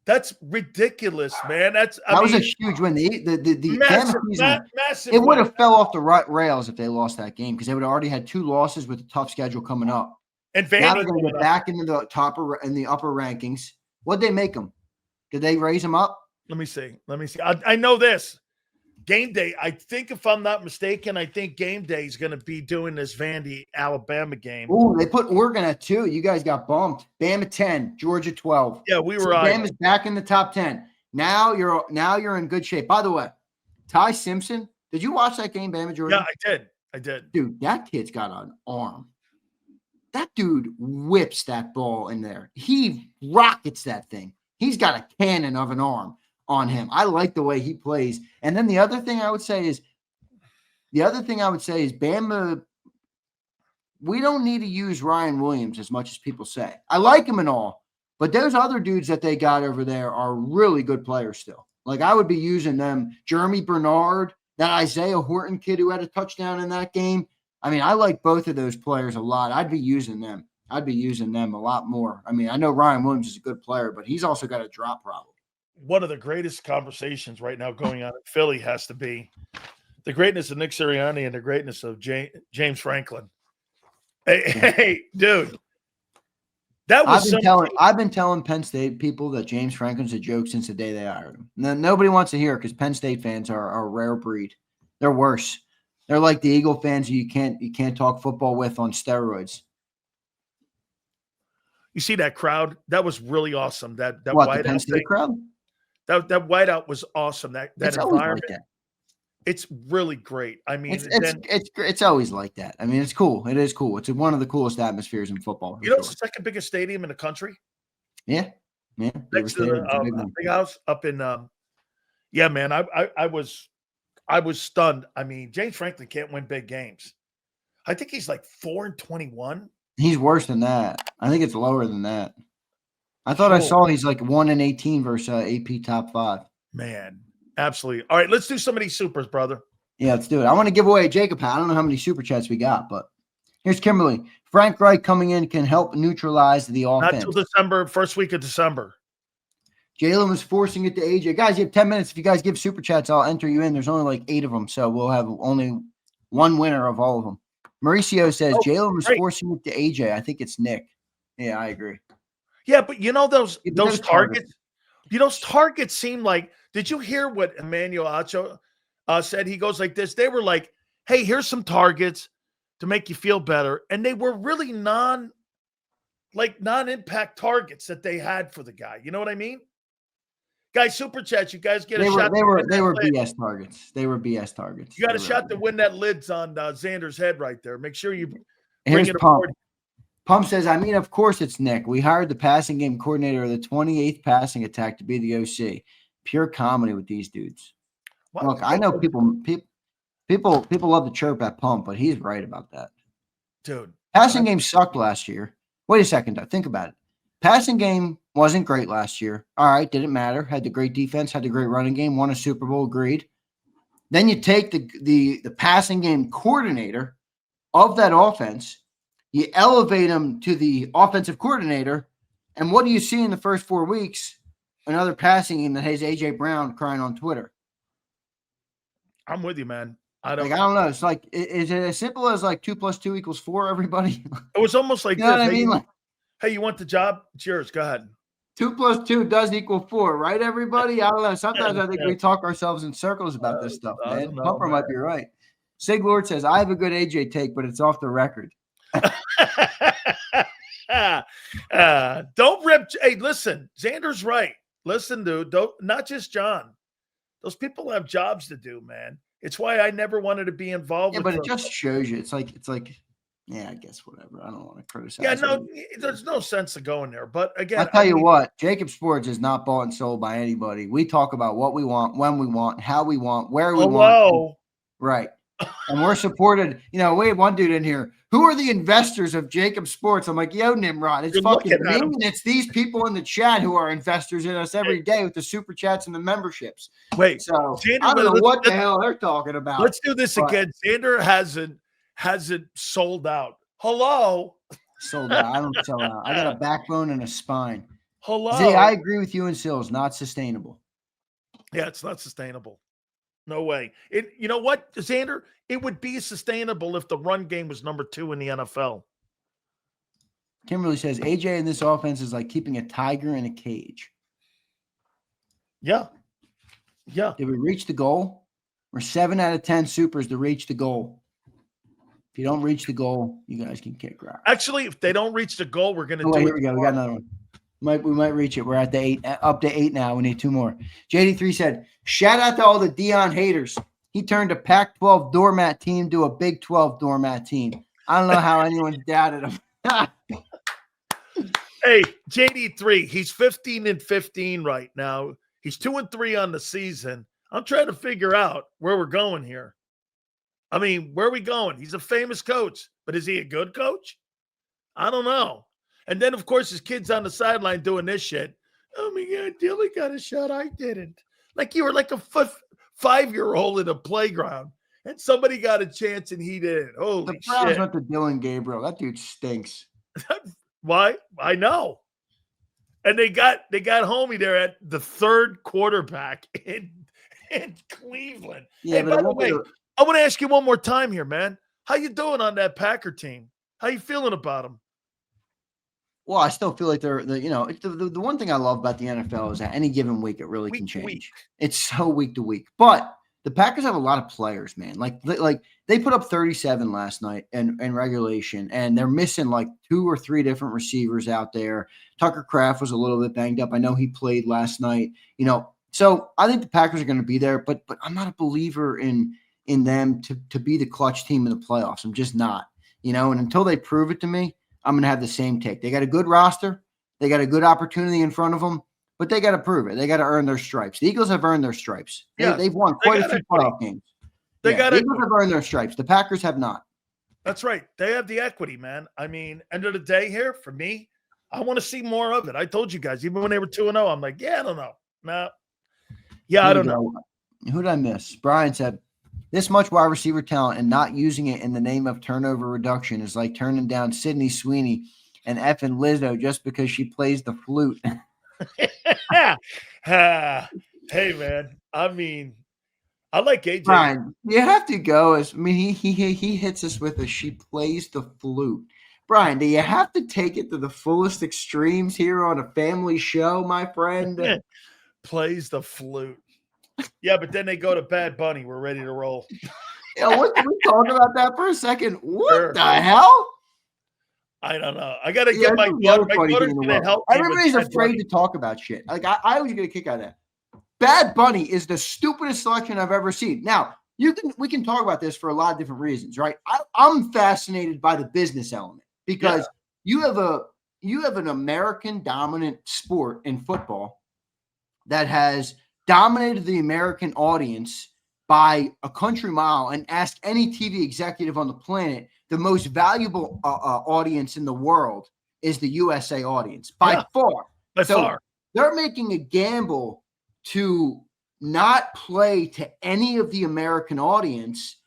That's ridiculous, man. That was a huge win. The massive, season, massive. It would have fell off the rails if they lost that game because they would have already had 2 losses with a tough schedule coming up. And now they're going to get back into the upper rankings. What'd they make them? Did they raise them up? Let me see. I know this. Game day. I think if I'm not mistaken, I think game day is going to be doing this Vandy Alabama game. Oh, they put Oregon at 2. You guys got bumped. Bama 10, Georgia 12. Yeah, we were. So Bama's back in the top 10. Now you're in good shape. By the way, Ty Simpson. Did you watch that game, Bama Georgia? Yeah, I did. Dude, that kid's got an arm. That dude whips that ball in there. He rockets that thing. He's got a cannon of an arm on him. I like the way he plays. And then the other thing I would say is Bama, we don't need to use Ryan Williams as much as people say. I like him and all, but those other dudes that they got over there are really good players still. Like I would be using them. Jeremy Bernard, that Isaiah Horton kid who had a touchdown in that game. I mean, I like both of those players a lot. I'd be using them a lot more. I mean, I know Ryan Williams is a good player, but he's also got a drop problem. One of the greatest conversations right now going on in Philly has to be the greatness of Nick Sirianni and the greatness of James Franklin. Hey, dude. That was I've been telling Penn State people that James Franklin's a joke since the day they hired him. Nobody wants to hear it because Penn State fans are a rare breed. They're worse. They're like the Eagle fans you can't talk football with on steroids. You see that crowd? That was really awesome. That what, the Penn State crowd? That whiteout was awesome. That environment. Like that. It's really great. I mean, it's always like that. I mean, it's cool. It is cool. It's one of the coolest atmospheres in football. You know, it's the second biggest stadium in the country. Yeah. Next to the big house up in. Yeah, man. I was stunned. I mean, James Franklin can't win big games. I think he's like 4-21. He's worse than that. I think it's lower than that. I thought I saw he's like 1-18 versus AP top 5. Man, absolutely. All right, let's do some of these supers, brother. Yeah, let's do it. I want to give away a Jacob hat. I don't know how many super chats we got, but here's Kimberly. Frank Reich coming in can help neutralize the offense. Not till December, first week of December. Jalen was forcing it to AJ. Guys, you have 10 minutes. If you guys give super chats, I'll enter you in. There's only like 8 of them, so we'll have only one winner of all of them. Mauricio says Jalen was forcing it to AJ. I think it's Nick. Yeah, I agree. Yeah, but you know those targets. Those targets seem like. Did you hear what Emmanuel Acho said? He goes like this. They were like, "Hey, here's some targets to make you feel better," and they were really non-impact targets that they had for the guy. You know what I mean? Guys, super chats. You guys get a shot. They were BS targets. They were BS targets. You got a shot to win that lids on Zander's head right there. Make sure you bring it aboard. Pump says, I mean, of course it's Nick. We hired the passing game coordinator of the 28th passing attack to be the OC. Pure comedy with these dudes. Wow. Look, I know people love to chirp at Pump, but he's right about that. Dude. Passing game sucked last year. Wait a second, though. Think about it. Passing game wasn't great last year. All right, didn't matter. Had the great defense, had the great running game, won a Super Bowl, agreed. Then you take the passing game coordinator of that offense, you elevate him to the offensive coordinator, and what do you see in the first 4 weeks? Another passing game that has A.J. Brown crying on Twitter. I'm with you, man. I don't know. It's like, is it as simple as like 2 + 2 = 4, everybody? It was almost like you know what I mean? Hey, you want the job? It's yours. Go ahead. 2 + 2 does = 4, right, everybody? I don't know. Sometimes I think we talk ourselves in circles about this stuff, man. Pumper might be right. Sig Lord says, I have a good AJ take, but it's off the record. Don't rip. Hey, listen, Xander's right. Listen, dude, not just John. Those people have jobs to do, man. It's why I never wanted to be involved. Yeah, but it just shows you. It's like, yeah, I guess whatever. I don't want to criticize. Yeah, no, there's no sense to going there. But again, I'll tell you what, JAKIB Sports is not bought and sold by anybody. We talk about what we want, when we want, how we want, where we want. Hello. Right. And we're supported. We had one dude in here. Who are the investors of JAKIB Sports? I'm like, yo, Nimrod, it's You're fucking looking me, at 'em. and it's these people in the chat who are investors in us every day with the super chats and the memberships. Wait, So Xander, I don't know what the let's- hell they're talking about. Let's do this again. Xander hasn't sold out. Hello. Sold out. I don't sell out. I got a backbone and a spine. Hello. Z, I agree with you and Sills. Not sustainable. Yeah, it's not sustainable. No way. You know what, Xander? It would be sustainable if the run game was number 2 in the NFL. Kimberly says AJ in this offense is like keeping a tiger in a cage. Yeah. Yeah. Did we reach the goal? We're 7 out of 10 supers to reach the goal. If you don't reach the goal, you guys can kick rock. Actually, if they don't reach the goal, we're going to do it. Here we go. We got another one. We might reach it. We're at the 8, up to 8 now. We need 2 more. JD3 said, shout out to all the Dion haters. He turned a Pac-12 doormat team to a Big 12 doormat team. I don't know how anyone doubted him. Hey, JD3, he's 15-15 right now. He's 2-3 on the season. I'm trying to figure out where we're going here. I mean, where are we going? He's a famous coach, but is he a good coach? I don't know. And then, of course, his kid's on the sideline doing this shit. Oh, my God, Dilly got a shot. I didn't. Like you were like a 5-year-old in a playground, and somebody got a chance and he didn't. Holy the Browns shit. went to Dylan Gabriel. That dude stinks. Why? I know. And they got homie there at the 3rd quarterback in Cleveland. Yeah, hey, by the way, I want to ask you one more time here, man. How you doing on that Packer team? How you feeling about them? Well, I still feel like they're the one thing I love about the NFL is that any given week it really can change. It's so week to week. But the Packers have a lot of players, man. Like they put up 37 last night in regulation, and they're missing like 2 or 3 different receivers out there. Tucker Kraft was a little bit banged up. I know he played last night. So I think the Packers are going to be there, but I'm not a believer in them to be the clutch team in the playoffs. I'm just not. And until they prove it to me, I'm going to have the same take. They got a good roster. They got a good opportunity in front of them, but they got to prove it. They got to earn their stripes. The Eagles have earned their stripes. They've won quite a few playoff games. The Eagles have earned their stripes. The Packers have not. That's right. They have the equity, man. I mean, end of the day here, for me, I want to see more of it. I told you guys, even when they were 2-0, I'm like, yeah, I don't know. No. Yeah, I don't know. Who did I miss? Brian said, this much wide receiver talent and not using it in the name of turnover reduction is like turning down Sydney Sweeney and effing Lizzo just because she plays the flute. Hey, man. I mean, I like AJ. Brian, you have to go. He hits us with a she plays the flute. Brian, do you have to take it to the fullest extremes here on a family show, my friend? Plays the flute. Yeah, but then they go to Bad Bunny. We're ready to roll. Yeah, can we talk about that for a second? What the hell? I don't know. I got to get my daughter's going to help me. Everybody's afraid to talk about shit. Like I always get a kick out of that. Bad Bunny is the stupidest selection I've ever seen. Now, we can talk about this for a lot of different reasons, right? I'm fascinated by the business element because you have an American dominant sport in football that has dominated the American audience by a country mile, and ask any TV executive on the planet, the most valuable audience in the world is the USA audience by far. By far. They're making a gamble to not play to any of the American audience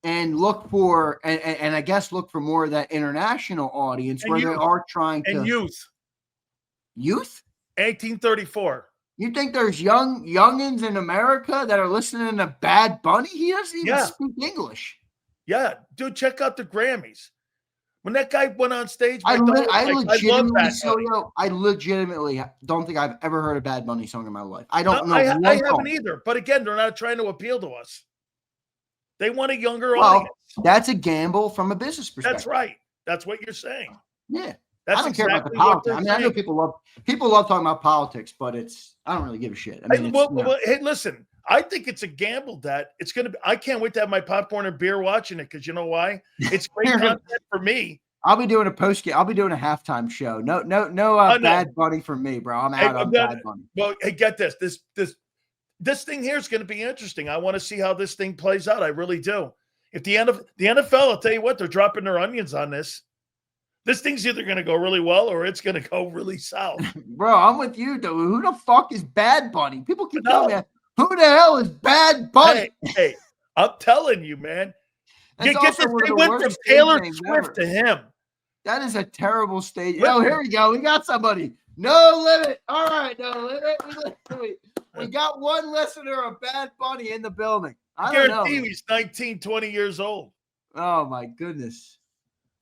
and look for, and I guess look for more of that international audience and where they are trying to. And youth? 1834. You think there's youngins in America that are listening to Bad Bunny? He doesn't even speak English. Yeah, dude, check out the Grammys. When that guy went on stage, I legitimately don't think I've ever heard a Bad Bunny song in my life. I don't know. I haven't either. But again, they're not trying to appeal to us. They want a younger audience. That's a gamble from a business perspective. That's right. That's what you're saying. Yeah. That's I don't care about the politics. I mean, I know people love talking about politics, but I don't really give a shit. I mean, hey, listen, I think it's a gamble that it's going to be. I can't wait to have my popcorn and beer watching it because you know why? It's great content for me. I'll be doing a post game. I'll be doing a halftime show. No, Bad Bunny for me, bro. I'm out on Bad Bunny. Well, hey, get this. This thing here is going to be interesting. I want to see how this thing plays out. I really do. If the NFL, I'll tell you what, they're dropping their onions on this. This thing's either going to go really well or it's going to go really south. Bro, I'm with you, though. Who the fuck is Bad Bunny? People keep telling me, who the hell is Bad Bunny? Hey, I'm telling you, man. They went from Taylor Swift to him. That is a terrible stage. Oh, here we go. We got somebody. No Limit. All right, No Limit. We got one listener of Bad Bunny in the building. I guarantee he's 19, 20 years old. Oh, my goodness.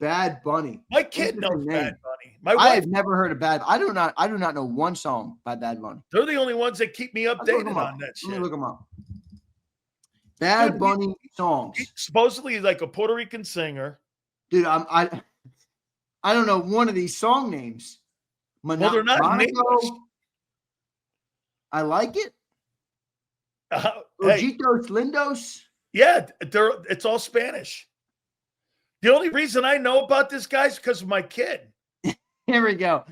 Bad Bunny. My kid knows Bad Bunny. I have never heard of Bad. I do not know one song by Bad Bunny. They're the only ones that keep me updated on that shit. Let me look them up. Bad Bunny songs. He's supposedly like a Puerto Rican singer. Dude, I don't know one of these song names. Well, they're not names. I like it. Hey. Ojitos Lindos. Yeah, it's all Spanish. The only reason I know about this guy is because of my kid. Here we go.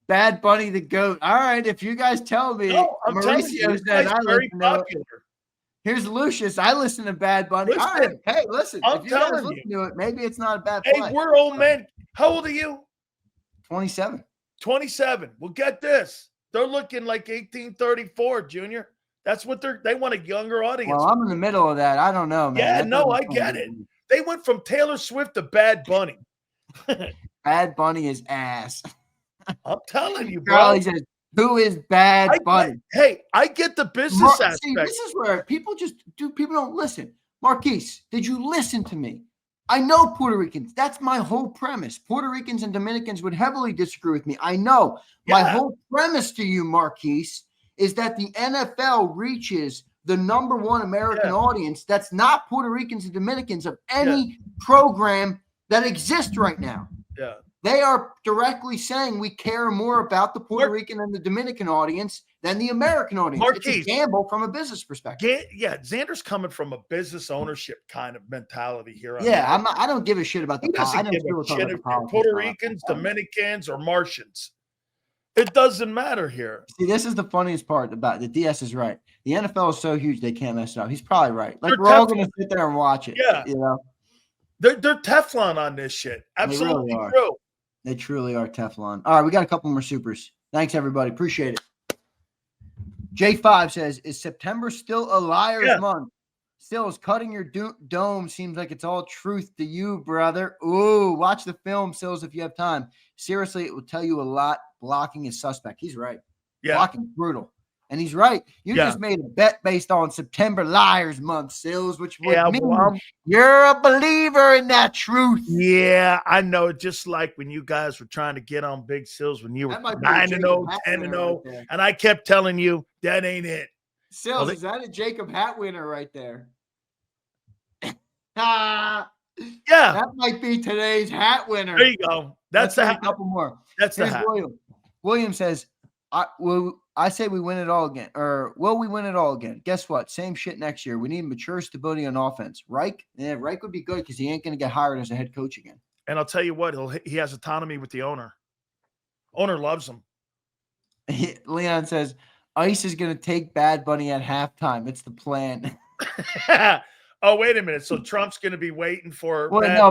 Bad Bunny the GOAT. All right, if you guys tell me. No, I'm telling you, this guy's very popular. Here's Lucius. I listen to Bad Bunny. Listen, all right. Hey, listen. I'm if you guys telling listen to it, maybe it's not a bad play. Hey, we're old men. How old are you? 27. 27. Well, get this. They're looking like 1834, Junior. That's what they want a younger audience. Well, I'm in the middle of that. I don't know, man. Yeah, no, I get it. They went from Taylor Swift to Bad Bunny. Bad Bunny is ass. I'm telling you, bro. Charlie says, who is Bad Bunny? I get the business aspect. See, this is where people don't listen. Marquise, did you listen to me? I know Puerto Ricans. That's my whole premise. Puerto Ricans and Dominicans would heavily disagree with me. I know. My whole premise to you, Marquise, is that the NFL reaches the number one American audience that's not Puerto Ricans and Dominicans of any program that exists right now. Yeah. They are directly saying we care more about the Puerto Rican and the Dominican audience than the American audience. Marquise, it's a gamble from a business perspective. Zander's coming from a business ownership kind of mentality here. I don't give a shit about the politics. I don't give a shit if you're Puerto Ricans, Dominicans, or Martians. It doesn't matter here. See, this is the funniest part about the DS is right. The NFL is so huge they can't mess it up. He's probably right. Like we're all going to sit there and watch it. Yeah, you know, they're Teflon on this shit. Absolutely true. They truly are Teflon. All right, we got a couple more supers. Thanks, everybody. Appreciate it. J5 says, is September still a liar's month? Still, is cutting your dome seems like it's all truth to you, brother. Ooh, watch the film, Sills, if you have time. Seriously, it will tell you a lot. Blocking is suspect. He's right. Yeah. Blocking brutal. And he's right. You just made a bet based on September Liars Month, Sills, which would mean you're a believer in that truth. Yeah, I know. Just like when you guys were trying to get on Big Sills when you were 9-0, 10-0, and I kept telling you that ain't it. Sills, is that a Jacob hat winner right there? Yeah. That might be today's hat winner. There you go. That's the hat. A couple more. That's the hat. William says, I say we win it all again. Or will we win it all again? Guess what? Same shit next year. We need mature stability on offense. Reich? Yeah, Reich would be good because he ain't going to get hired as a head coach again. And I'll tell you what, he has autonomy with the owner. Owner loves him. Leon says, Ice is going to take Bad Bunny at halftime. It's the plan. Oh, wait a minute. So Trump's going to be waiting for. Well, no.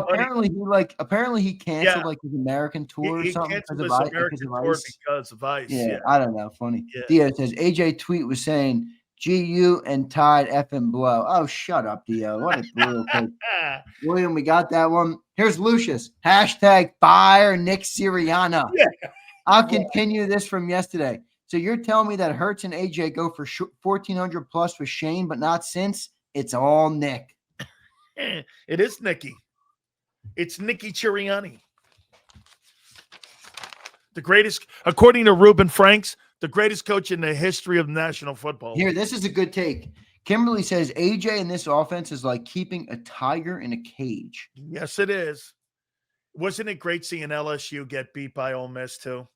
Apparently he canceled like his American tour or something. He canceled his American tour because of Ice. Yeah, I don't know. Funny. Yeah. Dio says AJ tweet was saying GU and Tide effing blow. Oh, shut up, Dio. What a brutal take. William, we got that one. Here's Lucius. Hashtag fire Nick Sirianni. Yeah. I'll continue this from yesterday. So you're telling me that Hurts and AJ go for 1,400 plus with Shane, but not since. It's all Nick. It is Nicky. It's Nicky Sirianni. The greatest, according to Reuben Franks, the greatest coach in the history of National Football. Here, this is a good take. Kimberly says AJ in this offense is like keeping a tiger in a cage. Yes, it is. Wasn't it great seeing LSU get beat by Ole Miss too?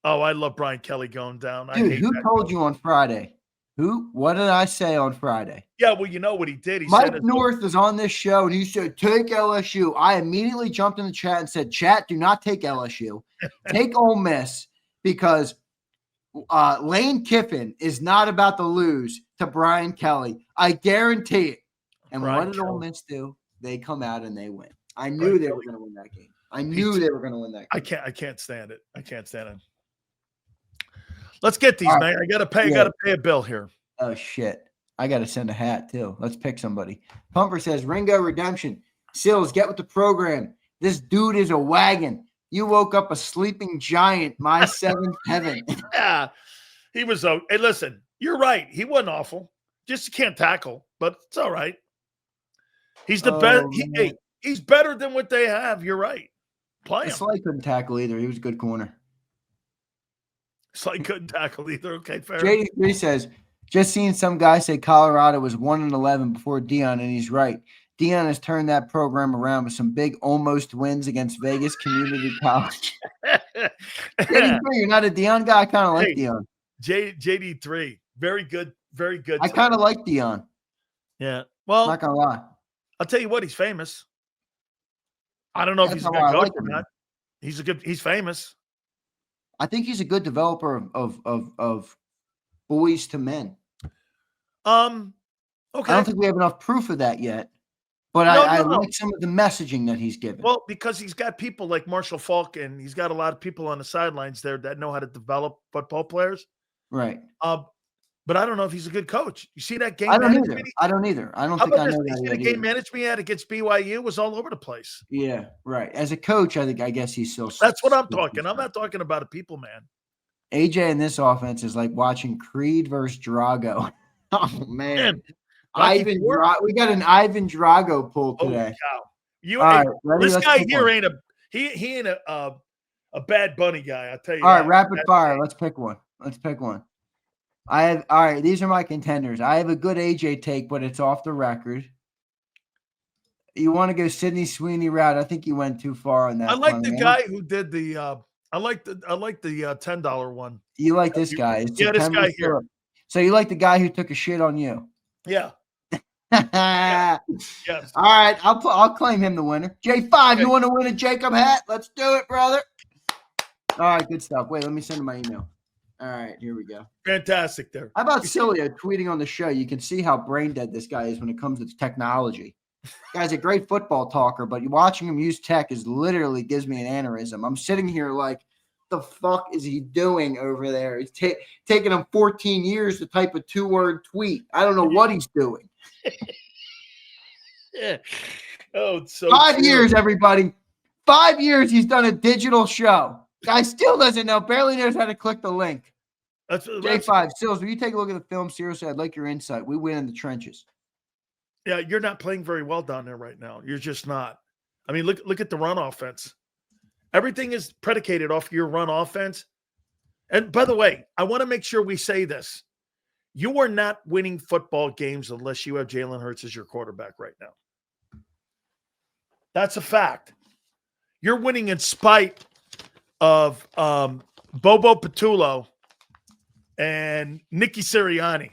Oh, I love Brian Kelly going down. Dude, who told you on Friday? Who? What did I say on Friday? Yeah, well, you know what he did. Mike North was on this show, and he said, take LSU. I immediately jumped in the chat and said, chat, do not take LSU. Take Ole Miss, because Lane Kiffin is not about to lose to Brian Kelly. I guarantee it. And Right, what did Ole true. Miss do? They come out and they win. I knew they were going to win that game. I knew they were going to win that game. I can't stand it. I can't stand it. Let's get these, All man. right. I gotta pay. Yeah. I gotta pay a bill here. Oh shit! I gotta send a hat too. Let's pick somebody. Pumper says Ringo Redemption. Sills, get with the program. This dude is a wagon. You woke up a sleeping giant. My seventh heaven. Yeah, he was. Hey, listen, you're right. He wasn't awful. Just can't tackle, but it's all right. He's the best. He's better than what they have. You're right. Play him. Sly couldn't tackle either. He was a good corner. Sly couldn't tackle either. Okay, fair. JD3 says, just seen some guy say Colorado was 1-11 before Dion, and he's right. Dion has turned that program around with some big almost wins against Vegas Community College. JD3, you're not a Dion guy. I kind of like Dion. JD3, very good, very good. I kind of like Dion. Yeah. Well, not gonna lie. I'll tell you what, he's famous. I don't know if he's a good coach or not. He's famous. I think he's a good developer of boys to men. Okay. I don't think we have enough proof of that yet, but I like some of the messaging that he's given. Well, because he's got people like Marshall Falk, and he's got a lot of people on the sidelines there that know how to develop football players. Right. But I don't know if he's a good coach. You see that game? I don't either. I don't think I know that. The game management he had against BYU was all over the place. Yeah, right. As a coach, I guess he's still. That's what I'm talking. I'm not talking about a people man. AJ in this offense is like watching Creed versus Drago. Oh man. We got an Ivan Drago pull today. Oh, cow. This guy here ain't a Bad Bunny guy. I'll tell you. All right, rapid fire. Let's pick one. All right, these are my contenders. I have a good AJ take, but it's off the record. You want to go Sydney Sweeney route? I think you went too far on that. I like the guy who did the I like the $10 one. You like this guy? Yeah, this guy here. So you like the guy who took a shit on you? Yeah. Yes. All right, I'll claim him the winner. J5, You want to win a Jacob hat? Let's do it, brother. All right, good stuff. Wait, let me send him my email. All right, here we go. Fantastic there. How about Sileo tweeting on the show? You can see how brain dead this guy is when it comes to technology. Guy's a great football talker, but watching him use tech literally gives me an aneurysm. I'm sitting here like, the fuck is he doing over there? It's taking him 14 years to type a 2-word tweet. I don't know what he's doing. Yeah. Oh, it's so 5 years, everybody. 5 years he's done a digital show. Guy still doesn't know, barely knows how to click the link. J5, Sills, will you take a look at the film? Seriously, I'd like your insight. We win in the trenches. Yeah, you're not playing very well down there right now. You're just not. I mean, look at the run offense. Everything is predicated off your run offense. And by the way, I want to make sure we say this. You are not winning football games unless you have Jalen Hurts as your quarterback right now. That's a fact. You're winning in spite of Bobo Patullo and Nicky Sirianni.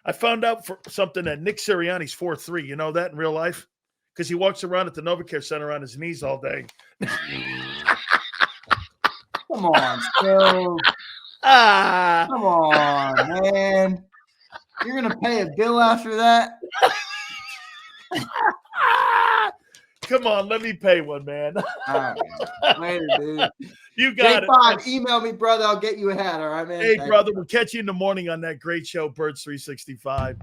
I found out for something that Nick Sirianni's 4'3". You know that in real life? Because he walks around at the NovaCare Center on his knees all day. Come on, Stove. Come on, man. You're going to pay a bill after that? Come on, let me pay one, man. All right. Later, dude. You got it. Email me, brother. I'll get you a hat. All right, man. Hey, brother, we'll catch you in the morning on that great show, Birds 365.